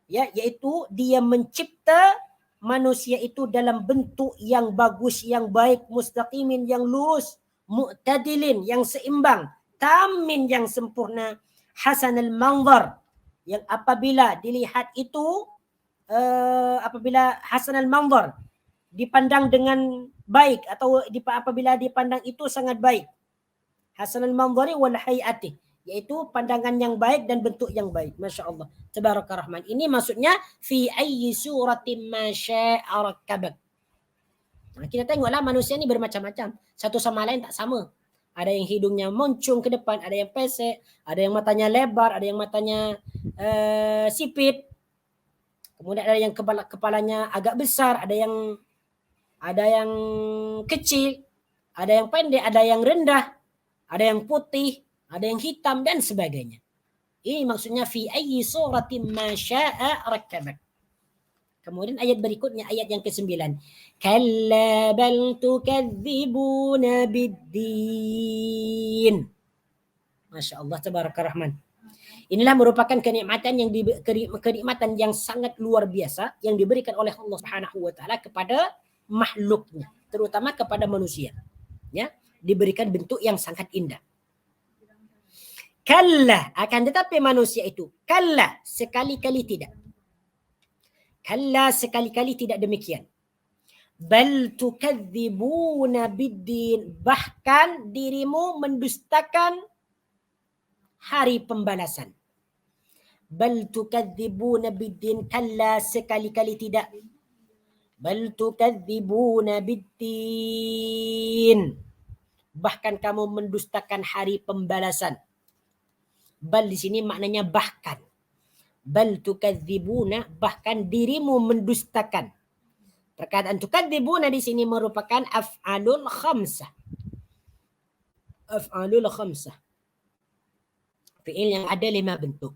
ya, yaitu dia mencipta manusia itu dalam bentuk yang bagus, yang baik, mustaqimin, yang lurus, mu'tadilin, yang seimbang, tamin, yang sempurna, hasanal manzar, yang apabila dilihat itu apabila hasanal manzar, dipandang dengan baik, atau apabila dipandang itu sangat baik, hasanal manzari wal hayati, yaitu pandangan yang baik dan bentuk yang baik. Masya Allah, tabaraka rahman. Ini maksudnya fi ayyi suratin ma syaa rakkabak. Nah, kita tengoklah manusia ini bermacam-macam, satu sama lain tak sama. Ada yang hidungnya moncung ke depan, ada yang pesek, ada yang matanya lebar, ada yang matanya sipit, kemudian ada yang kepalanya agak besar, ada yang kecil, ada yang pendek, ada yang rendah, ada yang putih, ada yang hitam, dan sebagainya. Ini maksudnya fi ayyi suratin ma syaa rakkabak. Kemudian ayat berikutnya, ayat yang ke-9. Kalla bal tukadzibuna biddin. Masya Allah, tabaraka rahman. Inilah merupakan kenikmatan yang sangat luar biasa yang diberikan oleh Allah Subhanahu wa taala kepada makhluknya, terutama kepada manusia. Ya, diberikan bentuk yang sangat indah. Kalla, akan tetapi manusia itu, kalla, sekali-kali tidak. Kalla, sekali-kali tidak demikian. Bal tukadzibuna biddin, bahkan dirimu mendustakan hari pembalasan. Bal tukadzibuna biddin, kalla, sekali-kali tidak. Bal tukadzibuna biddin, bahkan kamu mendustakan hari pembalasan. Bal di sini maknanya bahkan. Bal tukadzibuna, bahkan dirimu mendustakan. Perkataan tukadzibuna di sini merupakan af'alul khamsah. Af'alul khamsah. Fi'il yang ada 5 bentuk.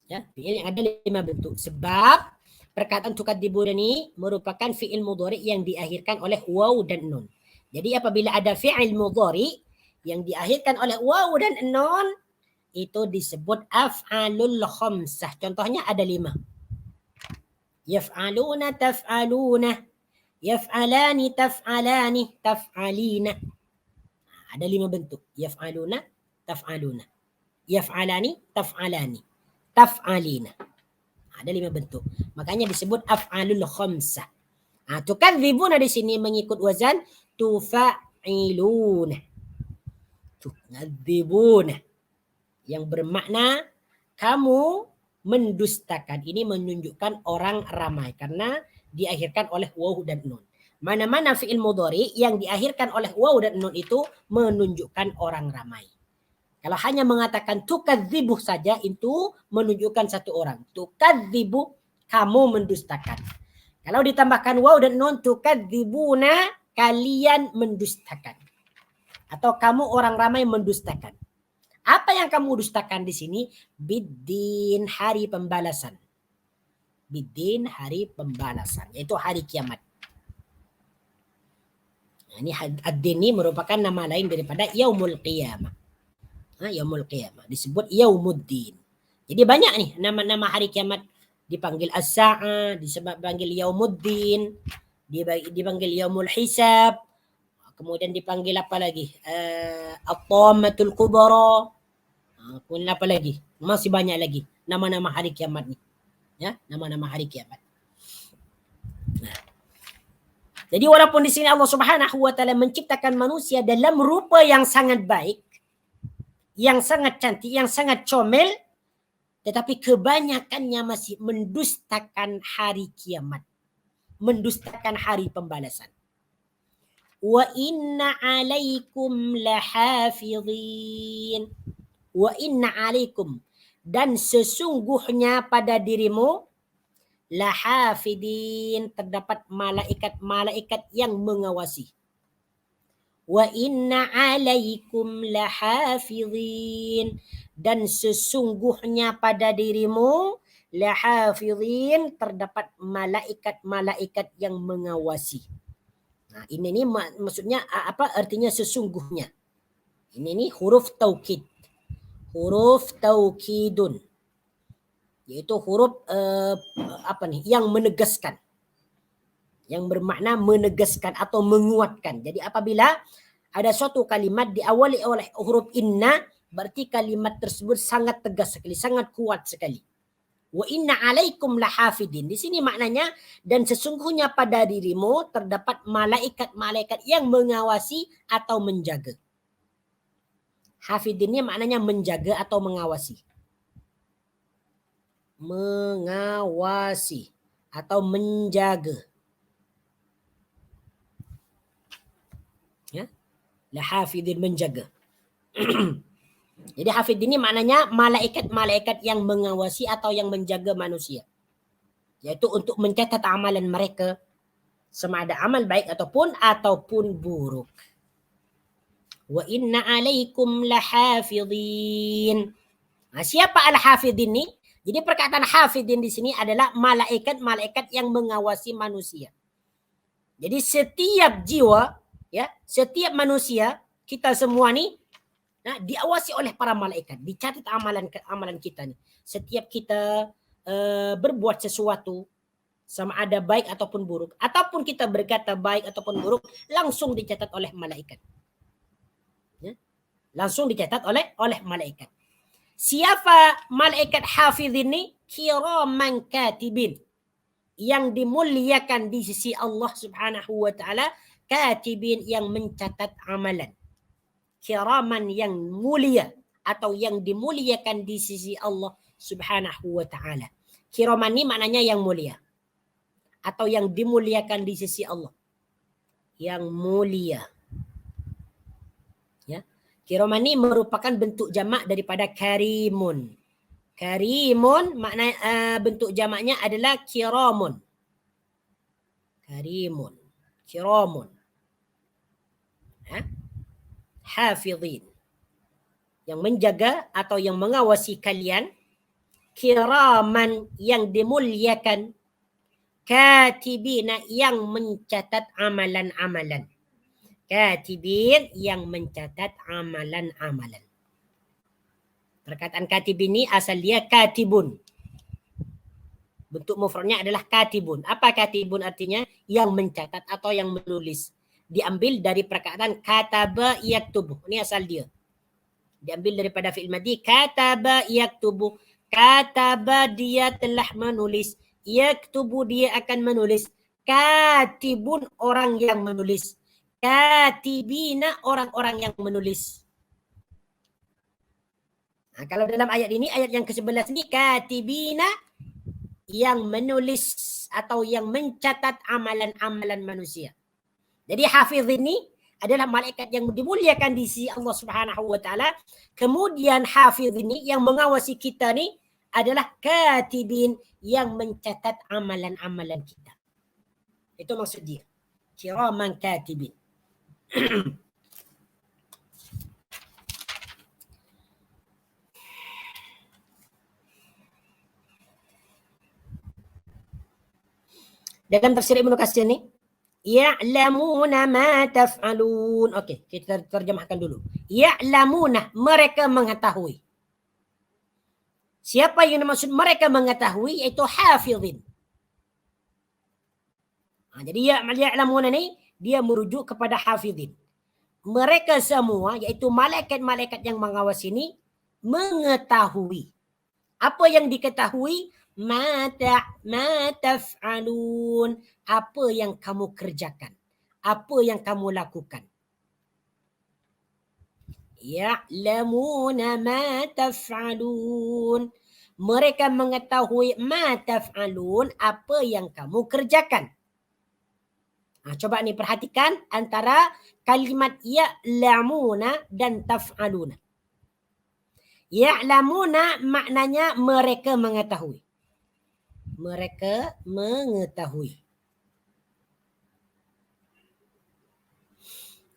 Ya, fi'il yang ada 5 bentuk. Sebab perkataan tukadzibuna ini merupakan fi'il mudhari yang diakhirkan oleh waw dan nun. Jadi apabila ada fi'il mudhari yang diakhirkan oleh waw dan nun, itu disebut af'alul khamsah. Contohnya ada 5. Yaf'aluna, taf'aluna, yaf'alani, taf'alani, taf'alina. Ada 5 bentuk. Yaf'aluna, taf'aluna, yaf'alani, taf'alani, taf'alina. Ada 5 bentuk. Makanya disebut af'alul khamsah. Tukadzibuna di sini mengikut wazan tufa'iluna. Tukadzibuna. Yang bermakna kamu mendustakan. Ini menunjukkan orang ramai karena diakhirkan oleh waw dan nun. Mana-mana fi'il mudhari yang diakhirkan oleh waw dan nun itu menunjukkan orang ramai. Kalau hanya mengatakan tukadzibu saja itu menunjukkan satu orang. Tukadzibu, kamu mendustakan. Kalau ditambahkan waw dan nun, tukadzibuna, kalian mendustakan. Atau kamu orang ramai mendustakan. Apa yang kamu dustakan di sini? Biddin, hari pembalasan. Biddin, hari pembalasan. Yaitu hari kiamat. Nah, ini ad-din ini merupakan nama lain daripada yaumul qiyamah. Yaumul qiyamah disebut yaumuddin. Jadi banyak nih nama-nama hari kiamat, dipanggil as-sa'ah, dipanggil yaumuddin, dipanggil yaumul hisab, kemudian dipanggil apa lagi? At-tammatul kubra. Kemudian apa lagi? Masih banyak lagi nama-nama hari kiamat nih. Ya, nama-nama hari kiamat. Nah. Jadi walaupun di sini Allah Subhanahu wa taala menciptakan manusia dalam rupa yang sangat baik, yang sangat cantik, yang sangat comel, tetapi kebanyakannya masih mendustakan hari kiamat, mendustakan hari pembalasan. Wa inna alaikum lahafidhin. Wa inna alaikum, dan sesungguhnya pada dirimu lahafidhin, terdapat malaikat-malaikat yang mengawasi. Wa inna alaikum lahafidhin, dan sesungguhnya pada dirimu lahafidhin, terdapat malaikat-malaikat yang mengawasi. Nah, ini maksudnya apa artinya sesungguhnya? Ini huruf taukid. Huruf taukidun. Yaitu huruf yang menegaskan. Yang bermakna menegaskan atau menguatkan. Jadi apabila ada suatu kalimat diawali oleh huruf inna, berarti kalimat tersebut sangat tegas sekali, sangat kuat sekali. Wa inna alaikum lahafidin. Di sini maknanya, dan sesungguhnya pada dirimu terdapat malaikat-malaikat yang mengawasi atau menjaga. Hafidinnya maknanya menjaga atau mengawasi. Mengawasi atau menjaga. Ya, lahafidin, menjaga. Jadi hafid ini maknanya malaikat-malaikat yang mengawasi atau yang menjaga manusia. Yaitu untuk mencatat amalan mereka, sama ada amal baik ataupun buruk. Wa inna alaikum lahafidin. Nah, siapa al-hafidin ini? Jadi perkataan hafidin di sini adalah malaikat-malaikat yang mengawasi manusia. Jadi setiap jiwa, ya, setiap manusia, kita semua nih, nah, diawasi oleh para malaikat, dicatat amalan kita nih. Setiap kita berbuat sesuatu, sama ada baik ataupun buruk, ataupun kita berkata baik ataupun buruk, langsung dicatat oleh malaikat. Ya? Langsung dicatat oleh malaikat. Siapa malaikat hafidh ini? Kiraman katibin. Yang dimuliakan di sisi Allah Subhanahu wa taala, katibin yang mencatat amalan. Kiraman yang mulia atau yang dimuliakan di sisi Allah Subhanahu wa taala. Kiraman ini maknanya yang mulia atau yang dimuliakan di sisi Allah. Yang mulia. Ya. Kiraman ini merupakan bentuk jamak daripada karimun. Karimun makna bentuk jamaknya adalah kiramun. Karimun. Kiramun. Hafidhin. yang menjaga atau yang mengawasi kalian, kiraman yang dimuliakan, katibina yang mencatat amalan-amalan. Katibin yang mencatat amalan-amalan. Perkataan katibin ini asal dia katibun. Bentuk mufradnya adalah katibun. Apa katibun artinya? Yang mencatat atau yang menulis. Diambil dari perkataan kataba yaktubu. Ini asal dia. Diambil daripada fi'il madhi. Kataba yaktubu. Kataba dia telah menulis. Yaktubu dia akan menulis. Katibun orang yang menulis. Katibina orang-orang yang menulis. Nah, kalau dalam ayat ini, ayat yang ke-11 ini, katibina yang menulis atau yang mencatat amalan-amalan manusia. Jadi hafiz ini adalah malaikat yang dimuliakan di sisi Allah Subhanahu wa taala. Kemudian hafiz ini yang mengawasi kita ni adalah katibin yang mencatat amalan-amalan kita. Itu maksud dia. Kiraman katibin. Dalam tafsir Ibnu Katsir ni, ya'lamuna ma taf'alun. Okey, kita terjemahkan dulu. Ya'lamuna, mereka mengetahui. Siapa yang dimaksud mereka mengetahui? Iaitu hafizin. Jadi ya'lamuna ni dia merujuk kepada hafizin. Mereka semua iaitu malaikat-malaikat yang mengawasi ini mengetahui. Apa yang diketahui? Ma taf'alun. Apa yang kamu kerjakan. Apa yang kamu lakukan. Ya'lamuna ma taf'alun. Mereka mengetahui ma taf'alun. Apa yang kamu kerjakan. Coba ni perhatikan antara kalimat ya'lamuna dan taf'aluna. Ya'lamuna maknanya mereka mengetahui. Mereka mengetahui.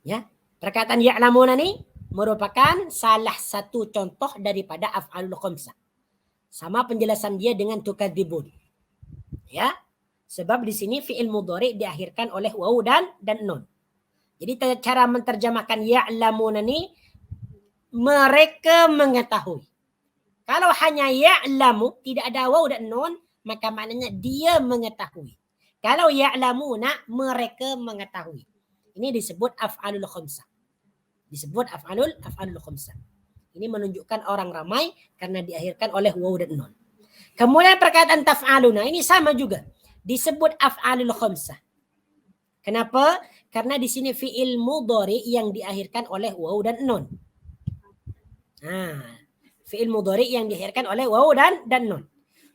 Ya, perkataan ya'lamuna ni merupakan salah satu contoh daripada af'alul khamsah. Sama penjelasan dia dengan tukadzibun. Ya. Sebab di sini fi'il mudhari diakhirkan oleh waw dan nun. Jadi cara menterjemahkan ya'lamuna ni mereka mengetahui. Kalau hanya ya'lamu tidak ada waw dan nun maka maknanya dia mengetahui. Kalau ya'lamuna mereka mengetahui. Ini disebut af'alul khamsah. Disebut af'alul khamsah. Ini menunjukkan orang ramai karena diakhirkan oleh waw dan nun. Kemudian perkataan taf'aluna ini sama juga. Disebut af'alul khamsah. Kenapa? Karena di sini fi'il mudhari yang diakhirkan oleh waw dan nun. Fi'il mudhari yang diakhirkan oleh waw dan nun.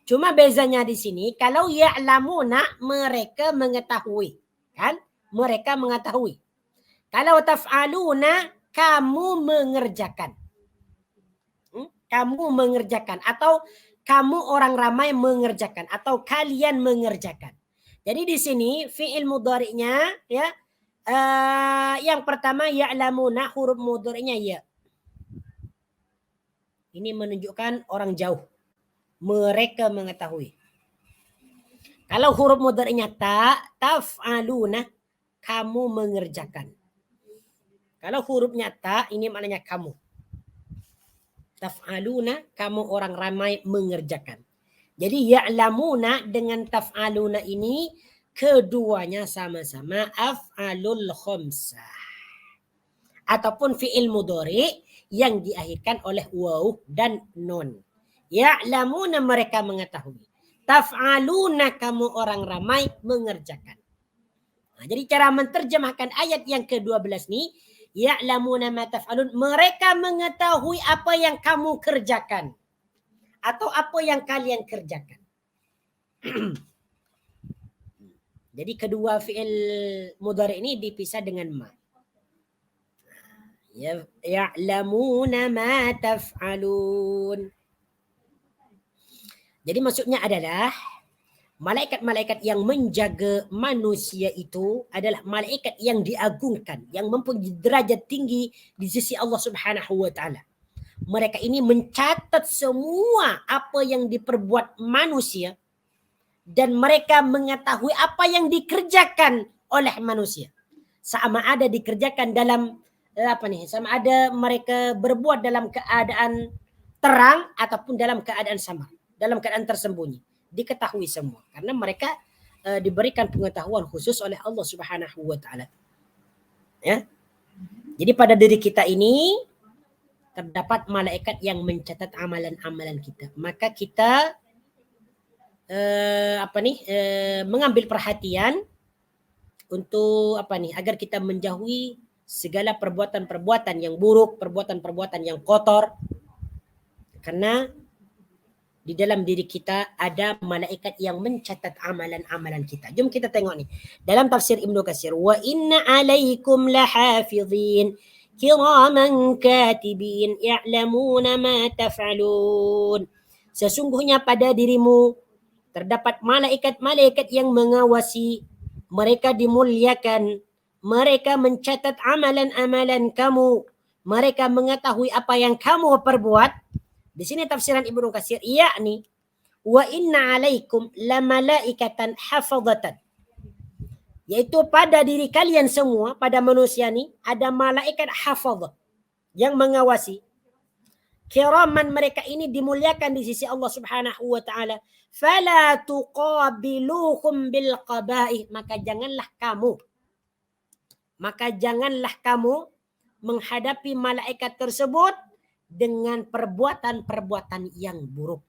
Cuma bezanya di sini kalau ya'lamuna mereka mengetahui, kan? Mereka mengetahui. Kalau taf'aluna kamu mengerjakan. Kamu mengerjakan atau kamu orang ramai mengerjakan atau kalian mengerjakan. Jadi di sini fi'il mudhari'nya ya yang pertama ya'lamuna huruf mudhari'nya ya. Ini menunjukkan orang jauh. Mereka mengetahui. Kalau huruf mudhari'nya taf'aluna kamu mengerjakan. Kalau hurufnya ta ini maknanya kamu. Taf'aluna kamu orang ramai mengerjakan. Jadi ya'lamuna dengan taf'aluna ini keduanya sama-sama af'alul khamsah. Ataupun fi'il mudhari yang diakhirkan oleh waw dan nun. Ya'lamuna mereka mengetahui. Taf'aluna kamu orang ramai mengerjakan. Jadi cara menterjemahkan ayat yang ke-12 ni ya'lamuna ma taf'alun mereka mengetahui apa yang kamu kerjakan atau apa yang kalian kerjakan. Jadi kedua fi'il mudhari ini dipisah dengan ma. Ya'lamuna ma taf'alun. Jadi maksudnya adalah malaikat-malaikat yang menjaga manusia itu adalah malaikat yang diagungkan, yang mempunyai derajat tinggi di sisi Allah Subhanahu wa taala. Mereka ini mencatat semua apa yang diperbuat manusia dan mereka mengetahui apa yang dikerjakan oleh manusia. Sama ada dikerjakan dalam sama ada mereka berbuat dalam keadaan terang ataupun dalam keadaan samar, dalam keadaan tersembunyi. Diketahui semua karena mereka diberikan pengetahuan khusus oleh Allah Subhanahu wa taala. Ya. Jadi pada diri kita ini terdapat malaikat yang mencatat amalan-amalan kita. Maka kita mengambil perhatian untuk agar kita menjauhi segala perbuatan-perbuatan yang buruk, perbuatan-perbuatan yang kotor. Karena di dalam diri kita ada malaikat yang mencatat amalan-amalan kita. Jom kita tengok ni. Dalam tafsir Ibnu Katsir, wa inna alaikum lahafizin kiraman katibin ya'lamuna ma taf'alun. Sesungguhnya pada dirimu terdapat malaikat-malaikat yang mengawasi, mereka dimuliakan, mereka mencatat amalan-amalan kamu, mereka mengetahui apa yang kamu perbuat. Di sini tafsiran Ibnu Katsir, yakni wa inna alaikum la malaikatan hafazatan. Yaitu pada diri kalian semua, pada manusia ni ada malaikat hafazah yang mengawasi. Kiraman, mereka ini dimuliakan di sisi Allah Subhanahu wa taala. Fala tuqabiluhum bil qabaih, maka janganlah kamu menghadapi malaikat tersebut dengan perbuatan-perbuatan yang buruk.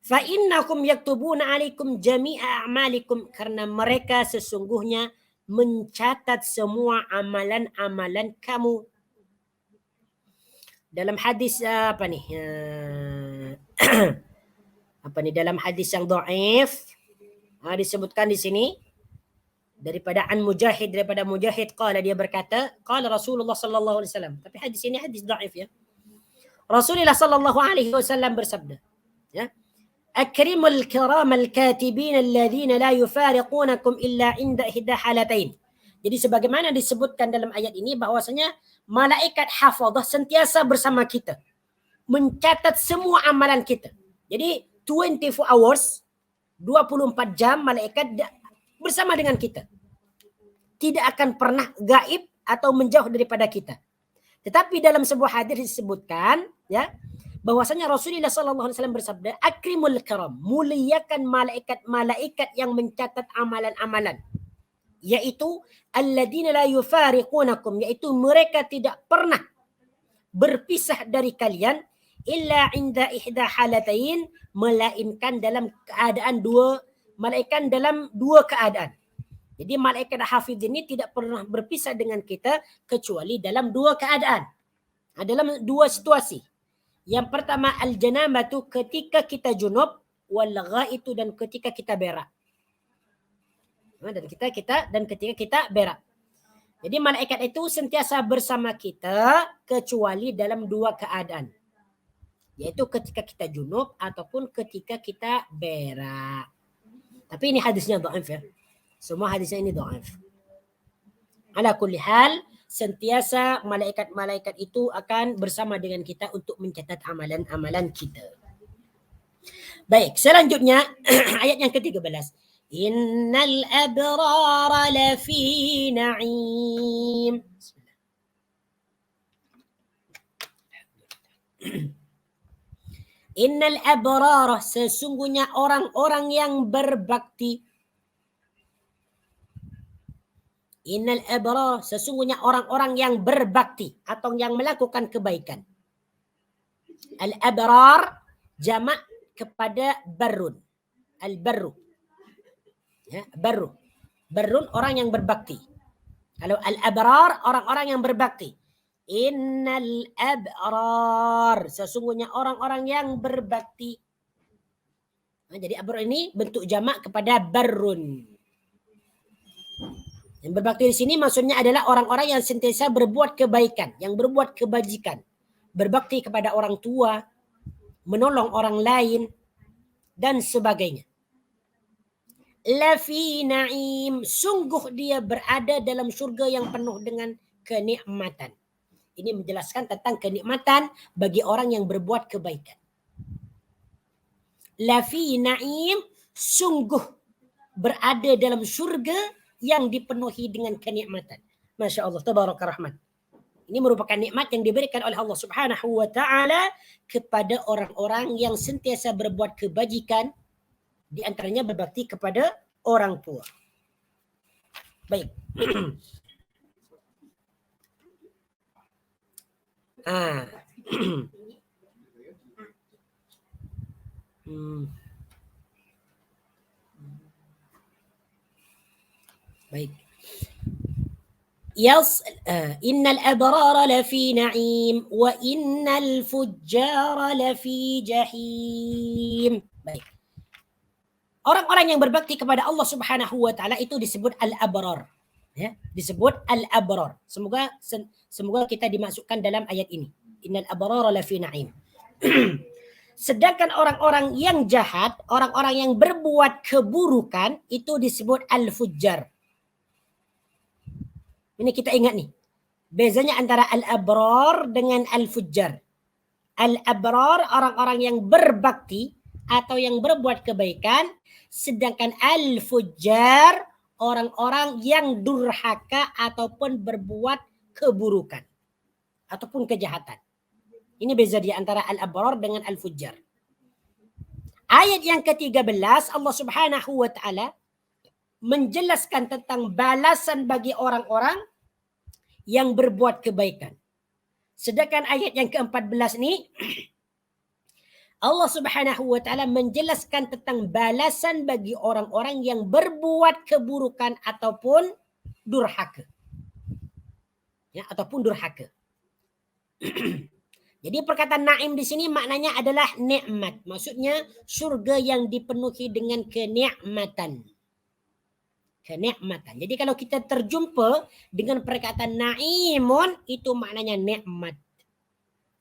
Fa innakum yaktubuna alaikum jami'a a'malikum, karena mereka sesungguhnya mencatat semua amalan-amalan kamu. Dalam hadis dalam hadis yang dhaif disebutkan di sini daripada Mujahid qala, dia berkata qala Rasulullah sallallahu alaihi wasallam, tapi hadis ini hadis dhaif ya. Rasulullah sallallahu alaihi wasallam bersabda, ya, akrimul kiramal katibin alladhina la yufariqunakum illa inda ihda halatain. Jadi sebagaimana disebutkan dalam ayat ini bahwasanya malaikat hafazah sentiasa bersama kita, mencatat semua amalan kita. Jadi 24 hours, 24 jam malaikat bersama dengan kita. Tidak akan pernah gaib atau menjauh daripada kita. Tetapi dalam sebuah hadis disebutkan, ya, bahwasanya Rasulullah sallallahu alaihi wasallam bersabda, akrimul karam, muliakan malaikat yang mencatat amalan-amalan, yaitu alladzina la yufariqunakum, yaitu mereka tidak pernah berpisah dari kalian illa inda ihda halatain, melainkan dalam keadaan dalam dua keadaan. Jadi malaikat hafiz ini tidak pernah berpisah dengan kita kecuali dalam dua keadaan. Dalam dua situasi. Yang pertama al-janabatu, ketika kita junub, wal ghaitu, dan ketika kita berak. Dan ketika kita berak. Jadi malaikat itu sentiasa bersama kita kecuali dalam dua keadaan. Yaitu ketika kita junub ataupun ketika kita berak. Tapi ini hadisnya dhaif ya. Semua hadisnya ini dhaif. Ala kulli hal, sentiasa malaikat-malaikat itu akan bersama dengan kita untuk mencatat amalan-amalan kita. Baik, selanjutnya ayat yang ke-13. Innal abrara lafi na'im. Innal abrara, sesungguhnya orang-orang yang berbakti. Innal abrar, sesungguhnya orang-orang yang berbakti atau yang melakukan kebaikan. Al-abrar jamak kepada barrun. Al-barru. Ya, barru. Barrun orang yang berbakti. Kalau al-abrar orang-orang yang berbakti. Innal abrar, sesungguhnya orang-orang yang berbakti. Jadi abrar ini bentuk jamak kepada barrun. Yang berbakti di sini maksudnya adalah orang-orang yang sentiasa berbuat kebaikan, yang berbuat kebajikan, berbakti kepada orang tua, menolong orang lain, dan sebagainya. Lafi na'im, sungguh dia berada dalam syurga yang penuh dengan kenikmatan. Ini menjelaskan tentang kenikmatan bagi orang yang berbuat kebaikan. Lafi na'im, sungguh berada dalam surga yang dipenuhi dengan kenikmatan. Masya Allah, tabaraka rahman. Ini merupakan nikmat yang diberikan oleh Allah Subhanahu wa taala kepada orang-orang yang sentiasa berbuat kebajikan, di antaranya berbakti kepada orang tua. Baik. Baik. Innal abrara lafi na'im wa innal fujjara lafi jahim. Baik. Orang-orang yang berbakti kepada Allah Subhanahu wa taala itu disebut al-abrar. Ya, disebut al-abrar. Semoga kita dimasukkan dalam ayat ini. Innal abrara lafi na'im. Sedangkan orang-orang yang jahat, orang-orang yang berbuat keburukan itu disebut al-fujjar. Ini kita ingat nih. Bezanya antara al-abrar dengan al-fujjar. Al-abrar orang-orang yang berbakti atau yang berbuat kebaikan, sedangkan al-fujjar orang-orang yang durhaka ataupun berbuat keburukan ataupun kejahatan. Ini beza di antara al-abrar dengan al-fujjar. Ayat yang ke-13 Allah Subhanahu wa taala menjelaskan tentang balasan bagi orang-orang yang berbuat kebaikan. Sedangkan ayat yang ke-14 ini Allah Subhanahu wa taala menjelaskan tentang balasan bagi orang-orang yang berbuat keburukan ataupun durhaka. Ya, ataupun durhaka. Jadi perkataan naim di sini maknanya adalah nikmat. Maksudnya surga yang dipenuhi dengan kenikmatan. Kenikmatan. Jadi kalau kita terjumpa dengan perkataan naimun, itu maknanya nikmat.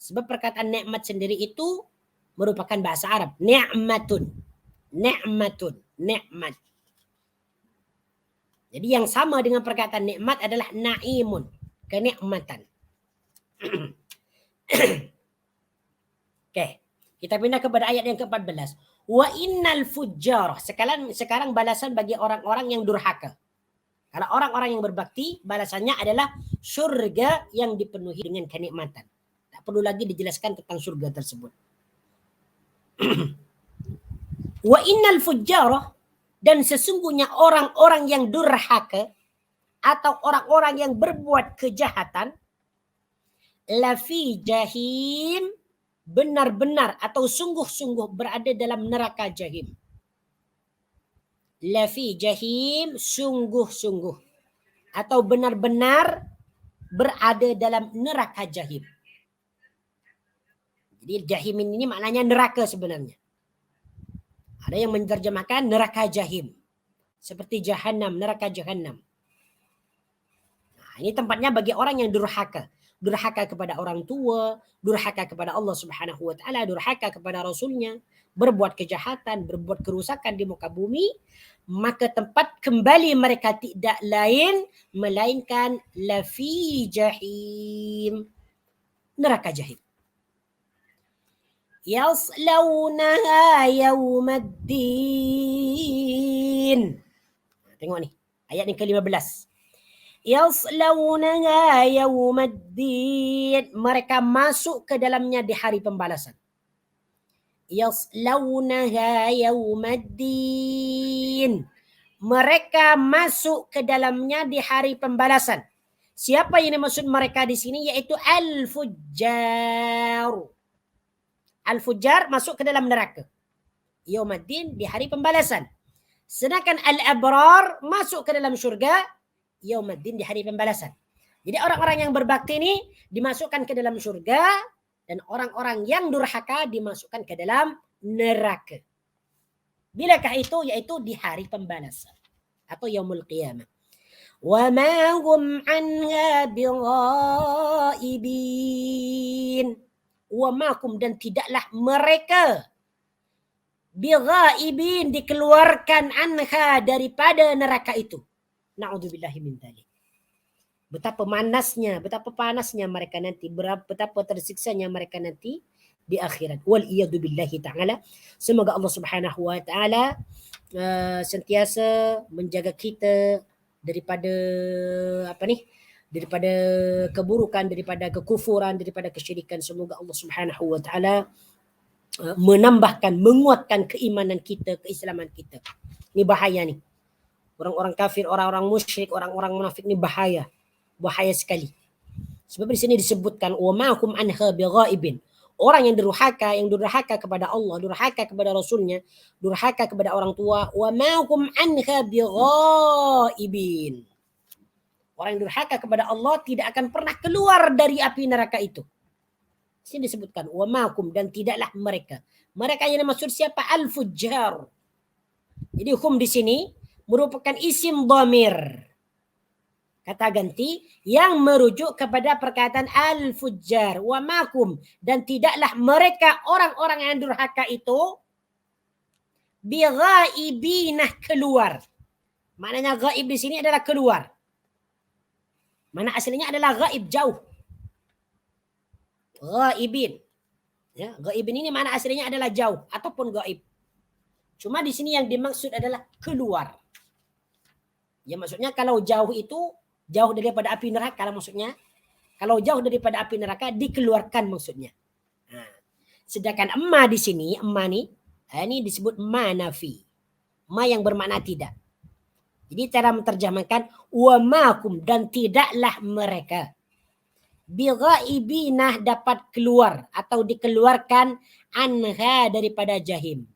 Sebab perkataan nikmat sendiri itu merupakan bahasa Arab. Ni'matun. Ni'matun. Nikmat. Jadi yang sama dengan perkataan nikmat adalah naimun. Kenikmatan. Oke. Kita pindah kepada ayat yang ke-14. Wa innal fujjar. Sekarang balasan bagi orang-orang yang durhaka. Kalau orang-orang yang berbakti, balasannya adalah surga yang dipenuhi dengan kenikmatan. Tak perlu lagi dijelaskan tentang surga tersebut. Wa innal fujjar, dan sesungguhnya orang-orang yang durhaka atau orang-orang yang berbuat kejahatan, lafi jahim, benar-benar atau sungguh-sungguh berada dalam neraka jahim. Lafi jahim, sungguh-sungguh atau benar-benar berada dalam neraka jahim. Jadi jahim ini maknanya neraka sebenarnya. Ada yang menerjemahkan neraka jahim. Seperti jahannam, neraka jahannam. Nah, ini tempatnya bagi orang yang durhaka. Durhaka kepada orang tua, durhaka kepada Allah Subhanahu wa taala, durhaka kepada Rasulnya, berbuat kejahatan, berbuat kerusakan di muka bumi, maka tempat kembali mereka tidak lain melainkan lafi jahim, neraka jahim. Yaslaunaha yawmaddin. Tengok ni, ayat yang ke-15. Yaslaunaha yawmaddin. Mereka masuk ke dalamnya di hari pembalasan. Yaslaunaha yawmaddin. Mereka masuk ke dalamnya di hari pembalasan. Siapa yang dimaksud mereka di sini? Yaitu al-fujjar. Al-fujjar masuk ke dalam neraka. Yawmaddin di hari pembalasan. Sedangkan al-abrar masuk ke dalam syurga. Yawmaddin di hari pembalasan. Jadi orang-orang yang berbakti ini dimasukkan ke dalam syurga, dan orang-orang yang durhaka dimasukkan ke dalam neraka. Bilakah itu? Yaitu di hari pembalasan atau yaumul qiyamah. Wa ma hum anha bighaibin. Wa ma hum, dan tidaklah mereka bighaibin, dikeluarkan anha, daripada neraka itu. Na'udzubillahi min dzalik. betapa panasnya mereka nanti, betapa tersiksanya mereka nanti di akhirat. Wal iyadu billahi ta'ala. Semoga Allah Subhanahu wa taala sentiasa menjaga kita daripada daripada keburukan, daripada kekufuran, daripada kesyirikan. Semoga Allah Subhanahu wa taala menambahkan, menguatkan keimanan kita, keislaman kita. Ini bahaya ni. Orang-orang kafir, orang-orang musyrik, orang-orang munafik ni bahaya. Bahaya sekali. Sebab di sini disebutkan wa ma hum anha bighaibin. Orang yang durhaka kepada Allah, durhaka kepada Rasulnya, durhaka kepada orang tua, wa ma hum anha bighaibin. Orang yang durhaka kepada Allah tidak akan pernah keluar dari api neraka itu. Di sini disebutkan wa ma hum, dan tidaklah mereka. Mereka yang maksud siapa? Al-fujjar. Jadi hum di sini merupakan isim dhamir, kata ganti yang merujuk kepada perkataan al-fujjar. Wa makum, dan tidaklah mereka orang-orang yang durhaka itu bighaibinah, keluar. Maknanya ghaib di sini adalah keluar. Mana aslinya adalah ghaib, jauh. Ghaibin. Ya, ghaibin ini mana aslinya adalah jauh ataupun ghaib. Cuma di sini yang dimaksud adalah keluar. Ya maksudnya kalau jauh itu jauh daripada api neraka lah maksudnya. Kalau jauh daripada api neraka dikeluarkan maksudnya. Nah, sedangkan emma di sini, emma ni ini disebut ma nafi. Ma yang bermakna tidak. Jadi cara menterjemahkan wa makum, dan tidaklah mereka. Bighaibinah, dapat keluar atau dikeluarkan anha, daripada jahim.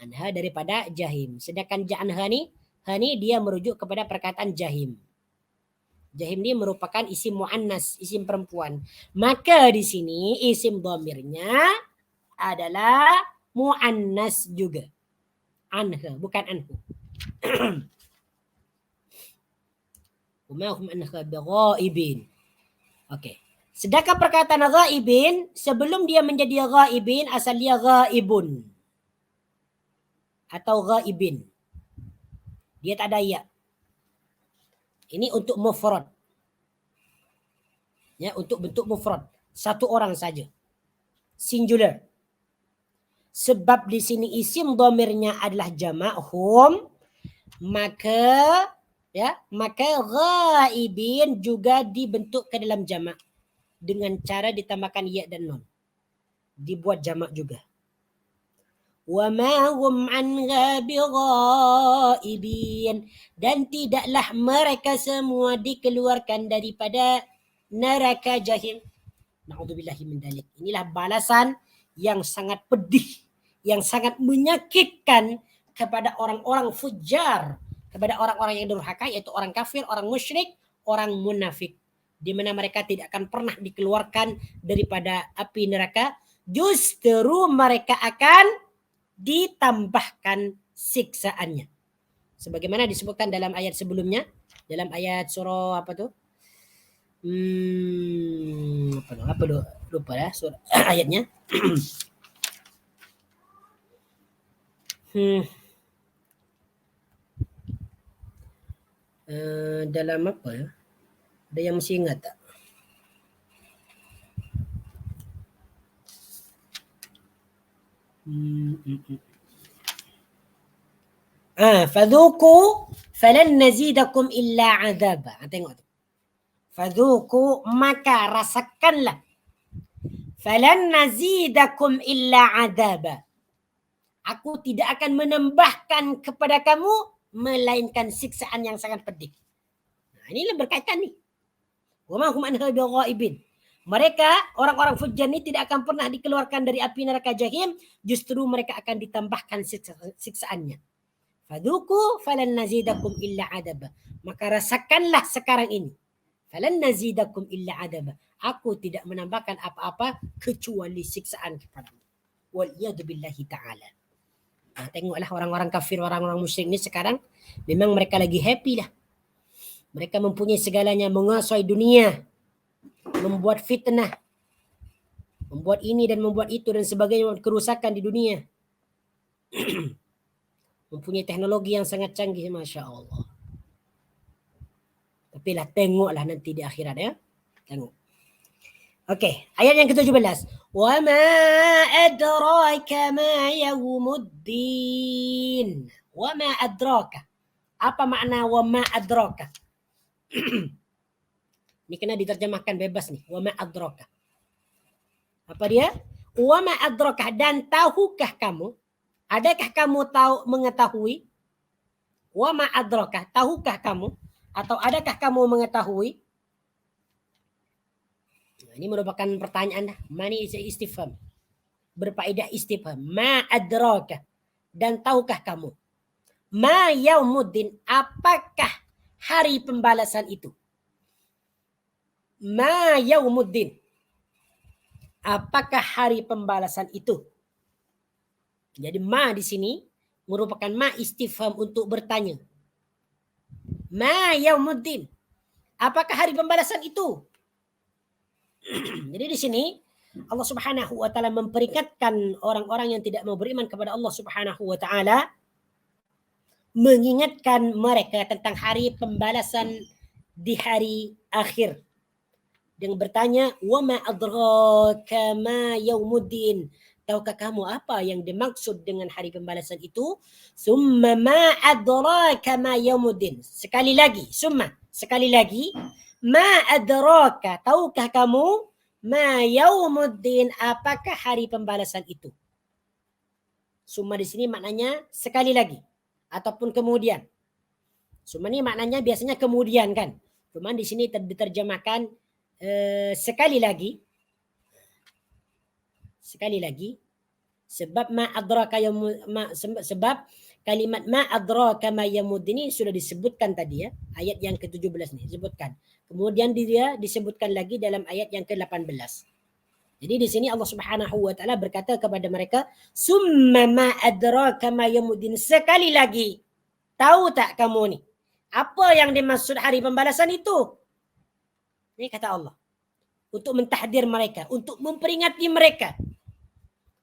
Anha, daripada jahim. Sedangkan anha ni dia merujuk kepada perkataan jahim. Jahim ini merupakan isim muannas, isim perempuan. Maka di sini isim dhamirnya adalah muannas juga. Anha, bukan anhu. Umahum anha bighaibin. Okey. Sedangkan perkataan ghaibin, sebelum dia menjadi ghaibin, asal dia ghaibun atau ghaibin. Dia tak ada ya. Ini untuk mufrad. Ya, untuk bentuk mufrad. Satu orang saja. Singular. Sebab di sini isim dhamirnya adalah jamak hum, maka ghaibin juga dibentuk ke dalam jamak dengan cara ditambahkan ya dan nun. Dibuat jamak juga. Wa ma hum anha bighaibin, dan tidaklah mereka semua dikeluarkan daripada neraka jahim. Na'udzubillahi min dzalik. Inilah balasan yang sangat pedih, yang sangat menyakitkan kepada orang-orang fujjar, kepada orang-orang yang durhaka, yaitu orang kafir, orang musyrik, orang munafik, di mana mereka tidak akan pernah dikeluarkan daripada api neraka, justru mereka akan ditambahkan siksaannya. Sebagaimana disebutkan dalam ayat sebelumnya, dalam ayat surah apa tu? Lupa dah surah ayatnya. Dalam apa ya? Ada yang mesti ingat tak? Fadhuku falan nazidakum illa azaba. Tengok tu. Fadhuku, maka rasakanlah. Falan nazidakum illa azaba. Aku tidak akan menambahkan kepada kamu melainkan siksaan yang sangat pedih. Nah, inilah berkaitan ni. Wa ma hum anha bighaibin. Mereka, orang-orang fujjar ini tidak akan pernah dikeluarkan dari api neraka jahim, justru mereka akan ditambahkan siksaannya. Fadhuku falan nazidakum illa adaba. Maka rasakanlah sekarang ini. Falan nazidakum illa adaba. Aku tidak menambahkan apa-apa kecuali siksaan kepadamu. Waliyadu billahi ta'ala. Nah, tengoklah orang-orang kafir, orang-orang musyrik ini sekarang memang mereka lagi happy lah. Mereka mempunyai segalanya, menguasai dunia, membuat fitnah, membuat ini dan membuat itu dan sebagainya, kerusakan di dunia. Mempunyai teknologi yang sangat canggih, Masya Allah. Tapi Sampailah, tengoklah nanti di akhirat ya. Tengok. Okey, ayat yang ke-17. Wa ma adraka ma yaumuddin. Wa ma adraka. Apa makna wa ma adraka? Ini kena diterjemahkan bebas nih. Wa ma adraka. Apa dia? Wa ma adraka, dan tahukah kamu? Adakah kamu tahu mengetahui? Wa ma adraka, tahukah kamu? Atau adakah kamu mengetahui? Ini merupakan pertanyaan. Mani istifham. Berfaedah istifham. Ma adraka, dan tahukah kamu? Ma yaumuddin, apakah hari pembalasan itu? Ma yaumuddin, apakah hari pembalasan itu? Jadi ma di sini merupakan ma istifham untuk bertanya. Ma yaumuddin, apakah hari pembalasan itu? Jadi di sini Allah Subhanahu wa taala memperingatkan orang-orang yang tidak mau beriman kepada Allah Subhanahu wa taala, mengingatkan mereka tentang hari pembalasan di hari akhir. Dengan bertanya, wa ma adraka ma yaumuddin, tahukah kamu apa yang dimaksud dengan hari pembalasan itu? Summa ma adraka ma yaumuddin. Sekali lagi, summa, sekali lagi, ma adraka, tahukah kamu? Ma yaumuddin, apakah hari pembalasan itu? Summa di sini maknanya sekali lagi ataupun kemudian. Summa ini maknanya biasanya kemudian kan. Cuman di sini diterjemahkan sekali lagi. Sekali lagi. Sebab ma adraka sebab kalimat ma adraka ma yaumuddin ini sudah disebutkan tadi ya. Ayat yang ke-17 nih disebutkan. Kemudian dia disebutkan lagi dalam ayat yang ke-18. Jadi di sini Allah Subhanahu wa taala berkata kepada mereka, "Summa ma adraka ma yaumuddin." Sekali lagi, tahu tak kamu nih, apa yang dimaksud hari pembalasan itu? Ini kata Allah. Untuk mentahdir mereka, untuk memperingati mereka.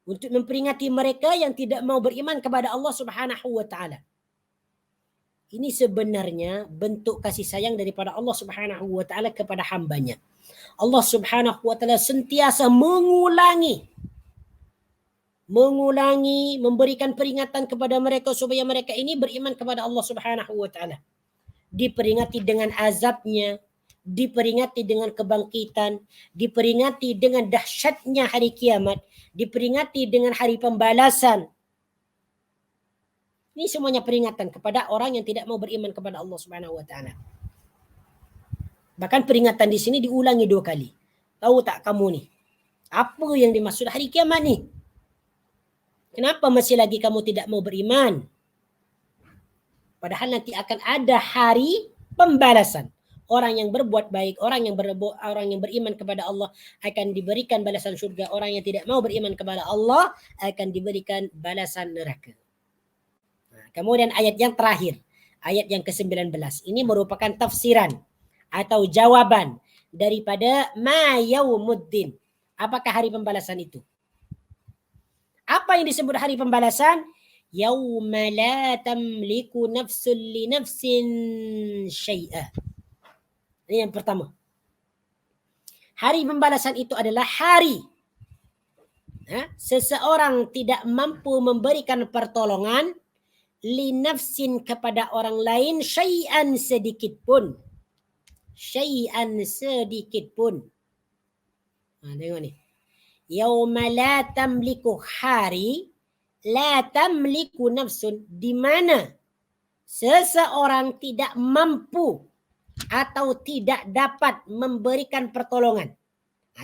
Untuk memperingati mereka yang tidak mau beriman kepada Allah Subhanahu wa taala. Ini sebenarnya bentuk kasih sayang daripada Allah Subhanahu wa taala kepada hambanya. Allah Subhanahu wa taala sentiasa mengulangi, memberikan peringatan kepada mereka supaya mereka ini beriman kepada Allah Subhanahu wa taala. Diperingati dengan azabnya, diperingati dengan kebangkitan, diperingati dengan dahsyatnya hari kiamat, diperingati dengan hari pembalasan. Ini semuanya peringatan kepada orang yang tidak mau beriman kepada Allah Subhanahu wa taala. Bahkan peringatan di sini diulangi 2 kali. Tahu tak kamu nih, apa yang dimaksud hari kiamat nih? Kenapa masih lagi kamu tidak mau beriman? Padahal nanti akan ada hari pembalasan. Orang yang berbuat baik, orang yang beriman kepada Allah akan diberikan balasan surga. Orang yang tidak mau beriman kepada Allah akan diberikan balasan neraka. Kemudian ayat yang terakhir, ayat yang ke-19. Ini merupakan tafsiran atau jawaban daripada ma yaumuddin. Apakah hari pembalasan itu? Apa yang disebut hari pembalasan? Yauma la tamliku nafsun li nafsin syai'a. Ini yang pertama. Hari pembalasan itu adalah hari seseorang tidak mampu memberikan pertolongan li nafsin kepada orang lain syai'an sedikit pun. Syai'an sedikit pun. Tengok ni. Yauma la tamliku, hari la tamliku nafsun, di mana seseorang tidak mampu atau tidak dapat memberikan pertolongan.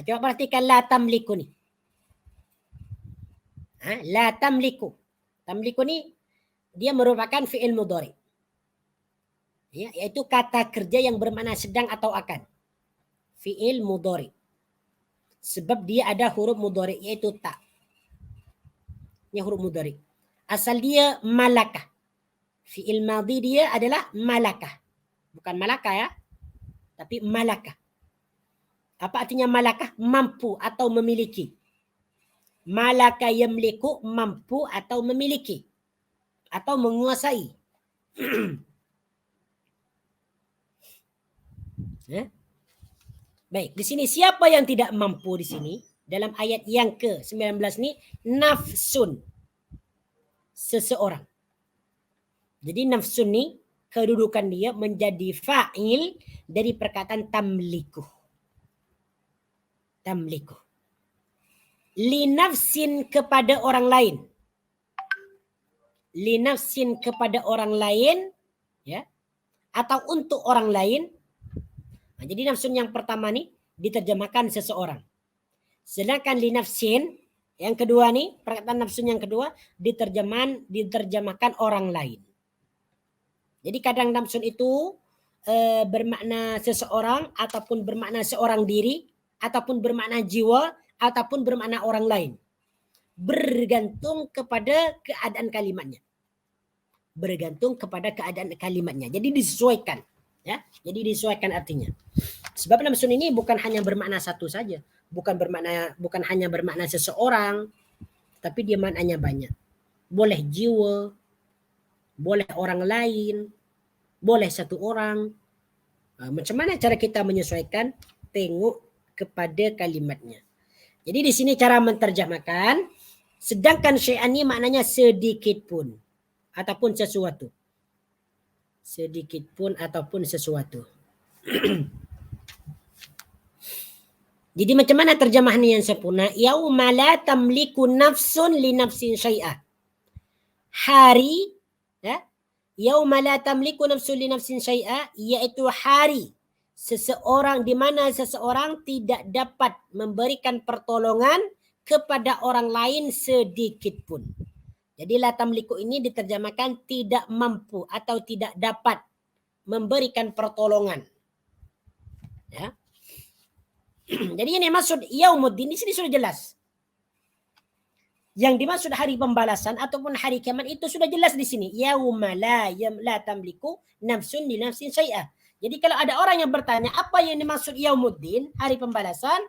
Coba perhatikan la tamliku ni. La tamliku. Tamliku ni dia merupakan fi'il mudhari. Ya, yaitu kata kerja yang bermakna sedang atau akan. Fi'il mudhari. Sebab dia ada huruf mudhari yaitu ta. Ini huruf mudhari. Asal dia malakah. Fi'il madhi dia adalah malakah. Bukan malakah ya. Tapi malakah. Apa artinya malakah? Mampu atau memiliki. Malaka yamliku, mampu atau memiliki. Atau menguasai. Ya. Baik, di sini siapa yang tidak mampu di sini? Dalam ayat yang ke-19 ini, nafsun. Seseorang. Jadi nafsun ini, kedudukan dia menjadi fa'il dari perkataan tamliku. Tamliku. Linafsin kepada orang lain. Linafsin kepada orang lain, ya, atau untuk orang lain. Nah, jadi nafsun yang pertama nih diterjemahkan seseorang. Sedangkan linafsin yang kedua nih, perkataan nafsun yang kedua diterjemahkan orang lain. Jadi kadang nafsun itu bermakna seseorang, ataupun bermakna seorang diri, ataupun bermakna jiwa, ataupun bermakna orang lain. Bergantung kepada keadaan kalimatnya. Bergantung kepada keadaan kalimatnya. Jadi disesuaikan, ya. Jadi disesuaikan artinya. Sebab nafsun ini bukan hanya bermakna satu saja, bukan hanya bermakna seseorang, tapi dia maknanya banyak. Boleh jiwa, boleh orang lain, boleh satu orang. Macam mana cara kita menyesuaikan? Tengok kepada kalimatnya. Jadi di sini cara menterjemahkan, sedangkan syai'an ini maknanya sedikit pun ataupun sesuatu. Sedikit pun ataupun sesuatu. Jadi macam mana terjemahan yang sempurna? Yauma la tamliku nafsun li nafsin syai'ah. Hari, ya, yauma la tamliku nafsun li nafsin syai'ah, iaitu hari seseorang di mana seseorang tidak dapat memberikan pertolongan kepada orang lain sedikit pun. Jadi la tamliku ini diterjemahkan tidak mampu atau tidak dapat memberikan pertolongan. Ya. Jadi ini maksud yaumuddin di sini sudah jelas. Yang dimaksud hari pembalasan ataupun hari kiamat itu sudah jelas di sini. Yauma la tamliku nafsun li nafsin syai'ah. Jadi kalau ada orang yang bertanya apa yang dimaksud yaumuddin, hari pembalasan,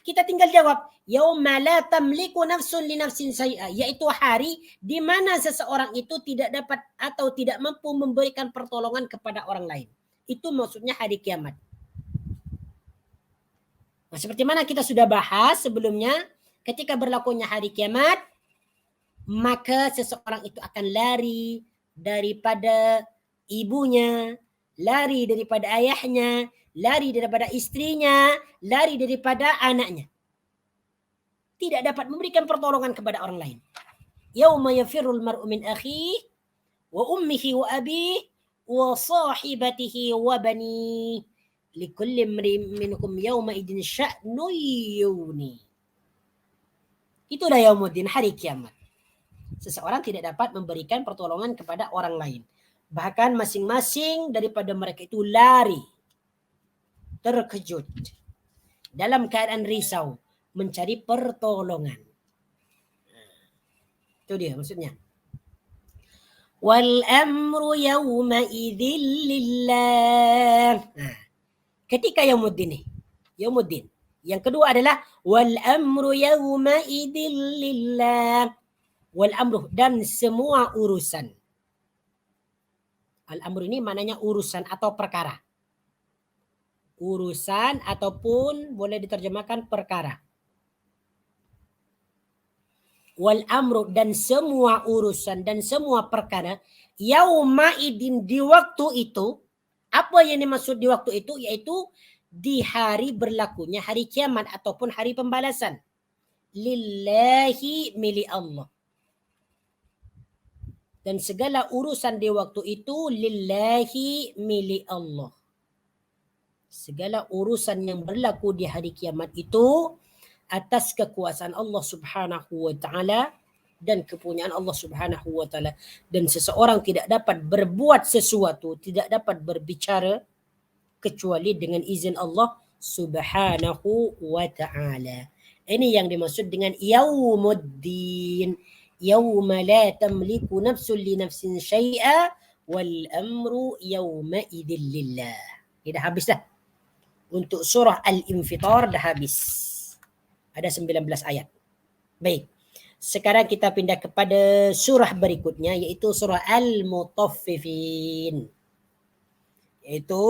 kita tinggal jawab yauma la tamliku nafsun li nafsin syai'ah, yaitu hari di mana seseorang itu tidak dapat atau tidak mampu memberikan pertolongan kepada orang lain. Itu maksudnya hari kiamat. Nah, seperti mana kita sudah bahas sebelumnya, ketika berlakunya hari kiamat, maka seseorang itu akan lari daripada ibunya, lari daripada ayahnya, lari daripada istrinya, lari daripada anaknya. Tidak dapat memberikan pertolongan kepada orang lain. Yauma yafirrul mar'u min akhihi wa ummihi wa abihi wa sahibatihi wa banihi likulli imrin minhum yawma idin sya'nu yuni. Itulah yaumuddin, hari kiamat. Seseorang tidak dapat memberikan pertolongan kepada orang lain. Bahkan masing-masing daripada mereka itu lari, terkejut, dalam keadaan risau, mencari pertolongan. Itu dia maksudnya. Wal amru yawma idzil lillah. Ketika yaumuddin. Yang kedua adalah wal amru yawma idzil lillah. Wal amru, dan semua urusan. Al amru ini maknanya urusan atau perkara. Urusan ataupun boleh diterjemahkan perkara. Wal amru, dan semua urusan dan semua perkara, yauma idin, di waktu itu. Apa yang dimaksud di waktu itu? Yaitu di hari berlakunya hari kiamat ataupun hari pembalasan. Lillahi, milik Allah. Dan segala urusan di waktu itu lillahi, milik Allah. Segala urusan yang berlaku di hari kiamat itu atas kekuasaan Allah Subhanahu wa taala dan kepunyaan Allah Subhanahu wa taala, dan seseorang tidak dapat berbuat sesuatu, tidak dapat berbicara kecuali dengan izin Allah Subhanahu wa taala. Ini yang dimaksud dengan yaumuddin. Yauma la tamliku nafsun li nafsin syai'a wal amru yauma idzil lillah. Dah habis dah. Untuk surah Al-Infitar dah habis. Ada 19 ayat. Baik. Sekarang kita pindah kepada surah berikutnya, yaitu surah Al-Mutaffifin. Yaitu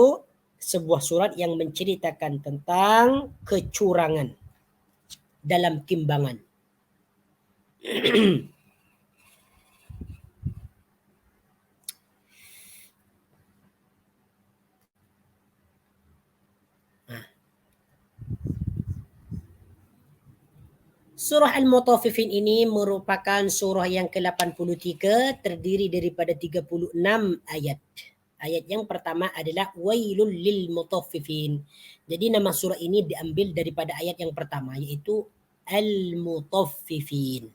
sebuah surat yang menceritakan tentang kecurangan dalam timbangan. Surah Al-Mutaffifin ini merupakan surah yang ke-83, terdiri daripada 36 ayat. Ayat yang pertama adalah Wailul lil Mutaffifin. Jadi nama surah ini diambil daripada ayat yang pertama, yaitu Al-Mutaffifin.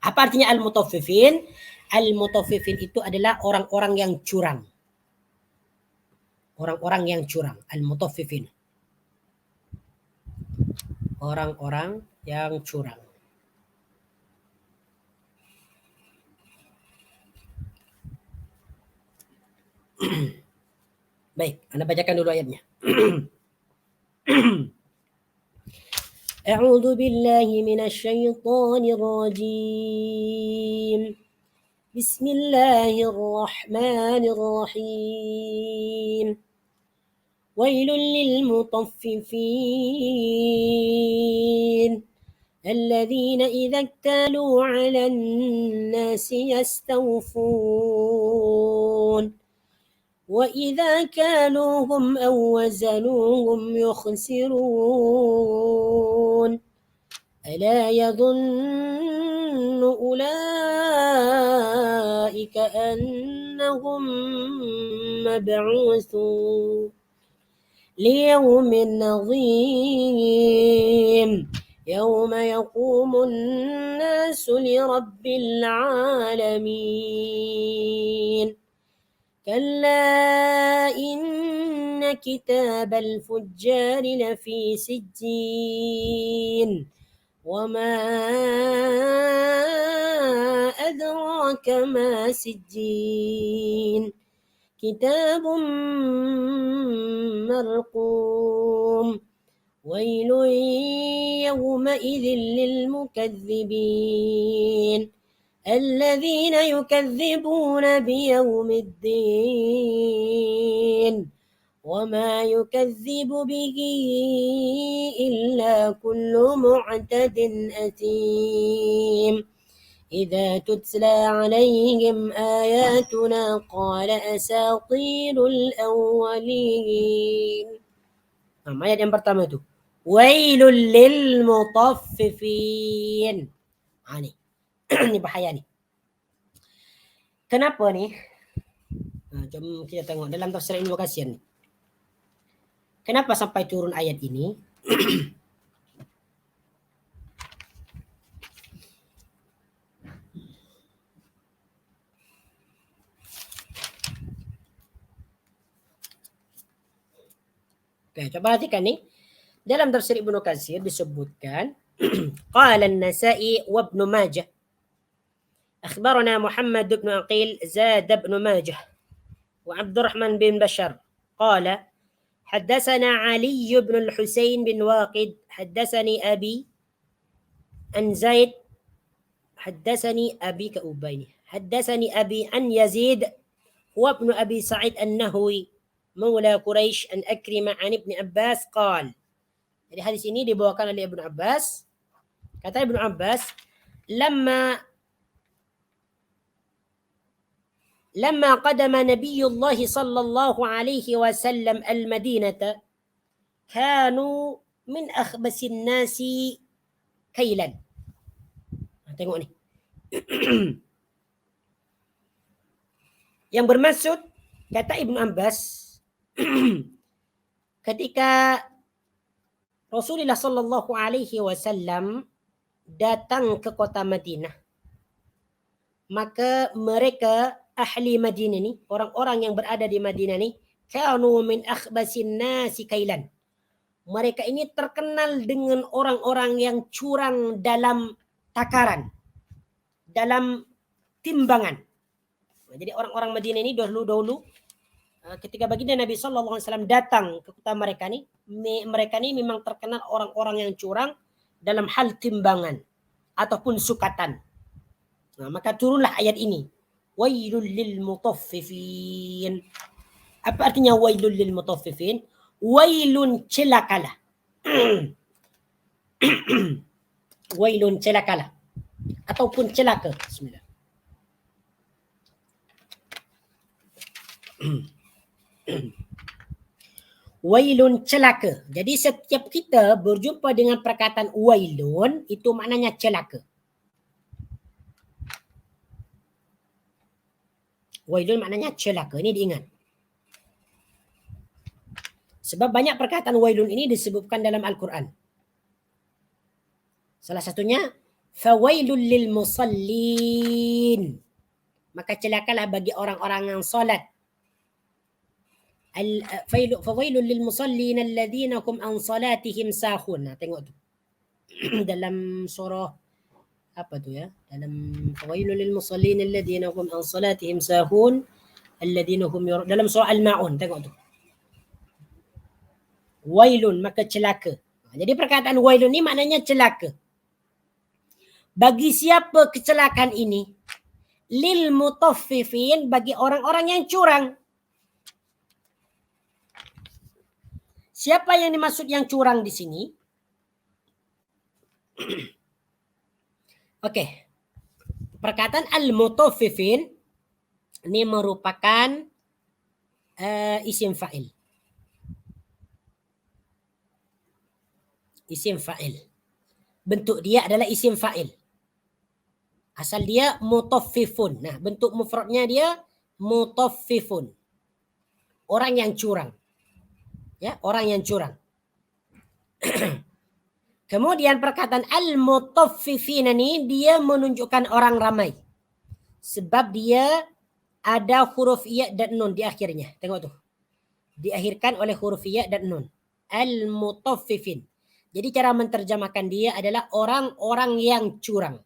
Apa artinya Al-Mutaffifin? Al-Mutaffifin itu adalah orang-orang yang curang. Orang-orang yang curang. Al-Mutaffifin. Orang-orang yang curang. Baik, Anda bacakan dulu ayatnya. A'udzu billahi minasy syaithanir rajim. Bismillahirrahmanirrahim. Wailul lil mutaffifin. الذين إذا اكتالوا على الناس يستوفون وإذا كالوهم أو وزنوهم يخسرون ألا يظن أولئك أنهم مبعوثون ليوم عظيم يوم يقوم الناس لرب العالمين كلا إن كتاب الفجار لفي سجين وما أدراك ما سجين كتاب مرقوم ويل يومئذ للمكذبين الذين يكذبون بيوم الدين وما يكذب به إلا كل معتد أثيم إذا تتلى عليهم آياتنا قال أساطير الأولين. Ayat yang pertama itu Wailul lil mutaffifin. Ini ini bahaya nih. Kenapa nih? Jom kita tengok dalam tafsir Ibnu Katsir nih. Kenapa sampai turun ayat ini? Oke, coba perhatikan nih. Dalam tafsir Ibnu Katsir disebutkan qala an-Nasa'i wa Ibnu Majah akhbarana Muhammad bin Aqil Zad bin Majah wa Abdurrahman bin Bashar qala حدثنا علي بن الحسين بن واقد حدثني أبي عن زيد حدثني أبي كأبين حدثني أبي عن يزيد هو ابن أبي سعيد النهوي مولى قريش أن أكرم عن ابن عباس قال. Jadi hadis ini dibawakan oleh Ibnu Abbas. Kata Ibnu Abbas, لما قدم نبي الله صلى الله عليه وسلم المدينة كانوا من أخبث الناس كيلا. Tengok ni. Yang bermaksud, kata Ibnu Abbas, ketika Rasulullah sallallahu alaihi wasallam datang ke kota Madinah, maka mereka ahli Madinah ni, orang-orang yang berada di Madinah ni, kanu min akhbasin nasi kailan. Mereka ini terkenal dengan orang-orang yang curang dalam takaran, dalam timbangan. Jadi orang-orang Madinah ini dahulu ketika baginda Nabi sallallahu alaihi wasallam datang ke kota mereka ni memang terkenal orang-orang yang curang dalam hal timbangan ataupun sukatan. Maka turunlah ayat ini. Wailul lil mutaffifin. Apa artinya wailul lil mutaffifin? Wailun celakalah. Wailun celakalah. Ataupun celaka. Bismillah. Wailun celaka. Jadi setiap kita berjumpa dengan perkataan wailun, itu maknanya celaka. Wailun maknanya celaka. Ini diingat. Sebab banyak perkataan wailun ini disebutkan dalam Al-Quran. Salah satunya, fawailul lil musallin. Maka celakalah bagi orang-orang yang solat. Fawailul lil musallin alladhina hum an salatihim sahun. Nah, tengok tu. Dalam surah apa tu ya? Dalam fawailul lil musallin alladhina hum an salatihim sahun alladhina hum dalam surah Al-Maun, tengok tu. Wailun, maka celaka. Jadi perkataan wailun ni maknanya celaka. Bagi siapa kecelakaan ini? Lil mutaffifin, bagi orang-orang yang curang. Siapa yang dimaksud yang curang di sini? Okey. Perkataan al-mutaffifin ini merupakan isim fa'il. Isim fa'il. Bentuk dia adalah isim fa'il. Asal dia mutaffifun. Nah, bentuk mufradnya dia mutaffifun. Orang yang curang. Ya, orang yang curang. Kemudian perkataan al-mutaffifin ini dia menunjukkan orang ramai. Sebab dia ada huruf ya dan nun di akhirnya. Tengok tu. Diakhirkan oleh huruf ya dan nun. Al-mutaffifin. Jadi cara menterjemahkan dia adalah orang-orang yang curang.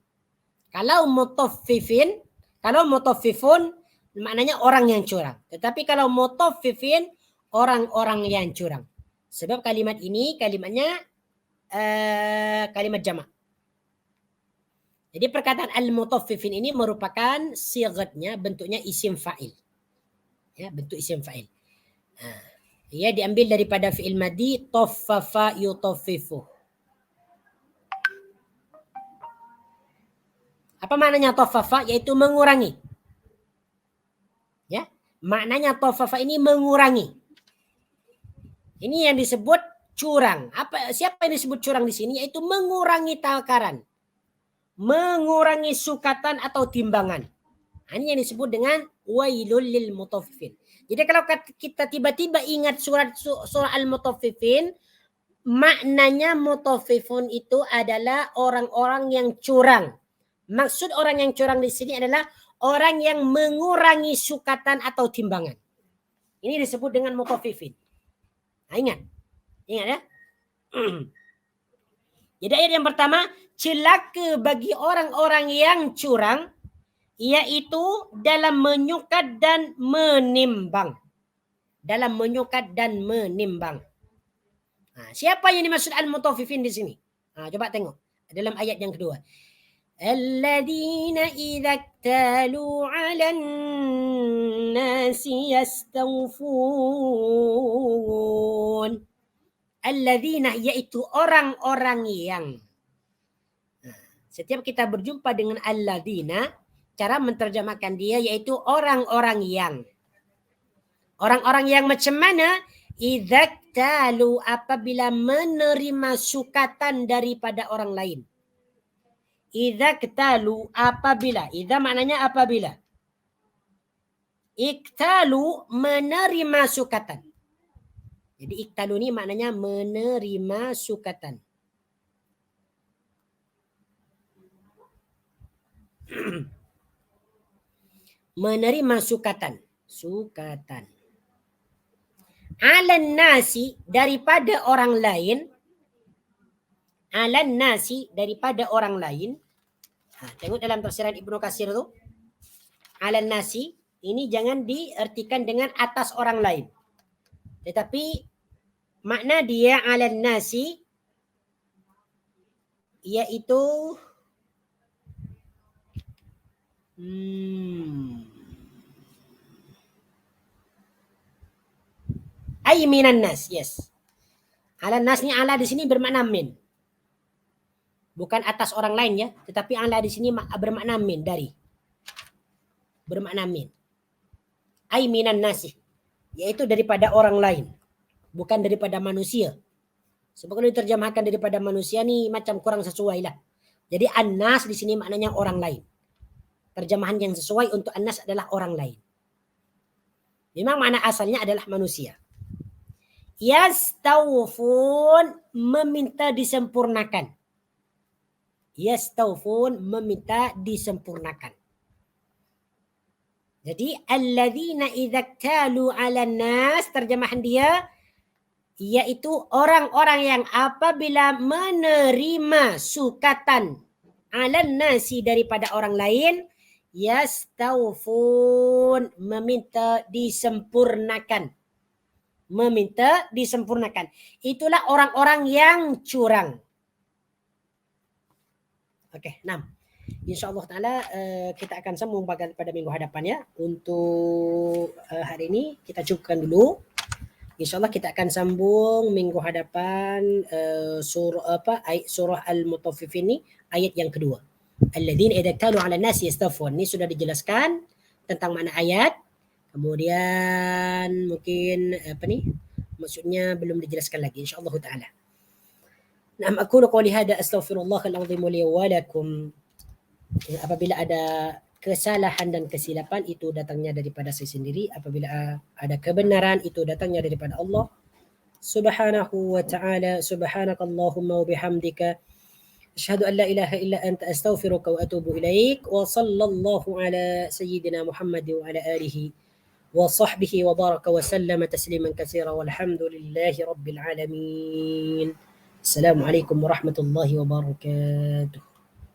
Kalau mutaffifin, kalau mutaffifun maknanya orang yang curang. Tetapi kalau mutaffifin orang-orang yang curang. Sebab kalimat ini kalimatnya kalimat jamak. Jadi perkataan al-mutaffifin ini merupakan sigatnya, bentuknya isim fa'il. Ya, bentuk isim fa'il. Ia diambil daripada fi'il madi taffafa yutaffifu. Apa maknanya taffafa? Yaitu mengurangi. Ya, maknanya taffafa ini mengurangi. Ini yang disebut curang. Siapa yang disebut curang di sini? Yaitu mengurangi takaran, mengurangi sukatan atau timbangan. Ini yang disebut dengan wailul lil mutaffifin. Jadi kalau kita tiba-tiba ingat surah Al-Mutaffifin, maknanya mutaffifun itu adalah orang-orang yang curang. Maksud orang yang curang di sini adalah orang yang mengurangi sukatan atau timbangan. Ini disebut dengan mutaffifin. Nah, ingat ya. Jadi ayat yang pertama, celaka bagi orang-orang yang curang, yaitu dalam menyukat dan menimbang. Dalam menyukat dan menimbang. Siapa yang dimaksud al-mutaffifin di sini? Coba tengok dalam ayat yang kedua. Alladzina idza iktalu 'alan nasi yastawfun. Alladzina, yaitu orang-orang yang. Setiap kita berjumpa dengan alladzina, cara menterjemahkan dia yaitu orang-orang yang. Orang-orang yang macam mana? Idza iktalu, apabila menerima sukatan daripada orang lain. Idza iktalu, apabila. Idza maknanya apabila. Iktalu, menerima sukatan. Jadi iktalu ni maknanya menerima sukatan. Menerima sukatan. Sukatan. Alan nasi, daripada orang lain. Alan nasi, daripada orang lain. Tengok dalam tafsiran Ibnu Katsir tu. Alan nasi, ini jangan diartikan dengan atas orang lain. Tetapi makna dia alan nasi iaitu Ay minan nas, yes. Ala nas ni ala di sini bermakna min. Bukan atas orang lain ya, tetapi ala di sini bermakna min, dari. Bermakna min. Ay minan nasi, yaitu daripada orang lain, bukan daripada manusia. Sebab kalau diterjemahkan daripada manusia ni macam kurang sesuai lah. Jadi an-nas di sini maknanya orang lain. Terjemahan yang sesuai untuk an-nas adalah orang lain. Memang makna asalnya adalah manusia. Yastawfun, meminta disempurnakan. Yastawfun, meminta disempurnakan. Jadi alladzina idza talu 'alan nas, terjemahan dia yaitu orang-orang yang apabila menerima sukatan 'alan nasi daripada orang lain, yastawfun, meminta disempurnakan. Meminta disempurnakan. Itulah orang-orang yang curang. Okey, 6. InsyaAllah ta'ala kita akan sambung pada minggu hadapan ya. Untuk hari ini kita cukupkan dulu. InsyaAllah kita akan sambung minggu hadapan surah Al-Mutaffifin ini, ayat yang kedua. Alladzina idza talu 'alan nasi yastawfun. Ini sudah dijelaskan tentang makna ayat. Kemudian mungkin maksudnya belum dijelaskan lagi insyaallah taala. Na'am, aqulu qawli hadha astaghfirullahal azim li wa lakum. Apabila ada kesalahan dan kesilapan itu datangnya daripada saya sendiri, apabila ada kebenaran itu datangnya daripada Allah Subhanahu wa ta'ala. Subhanakallahumma wa bihamdika asyhadu an la ilaha illa anta astaghfiruka wa atubu ilaik. Wa sallallahu ala sayyidina Muhammad wa ala alihi وصحبه وبارك وسلم تسليما كثيرا والحمد لله رب العالمين. السلام عليكم ورحمة الله وبركاته.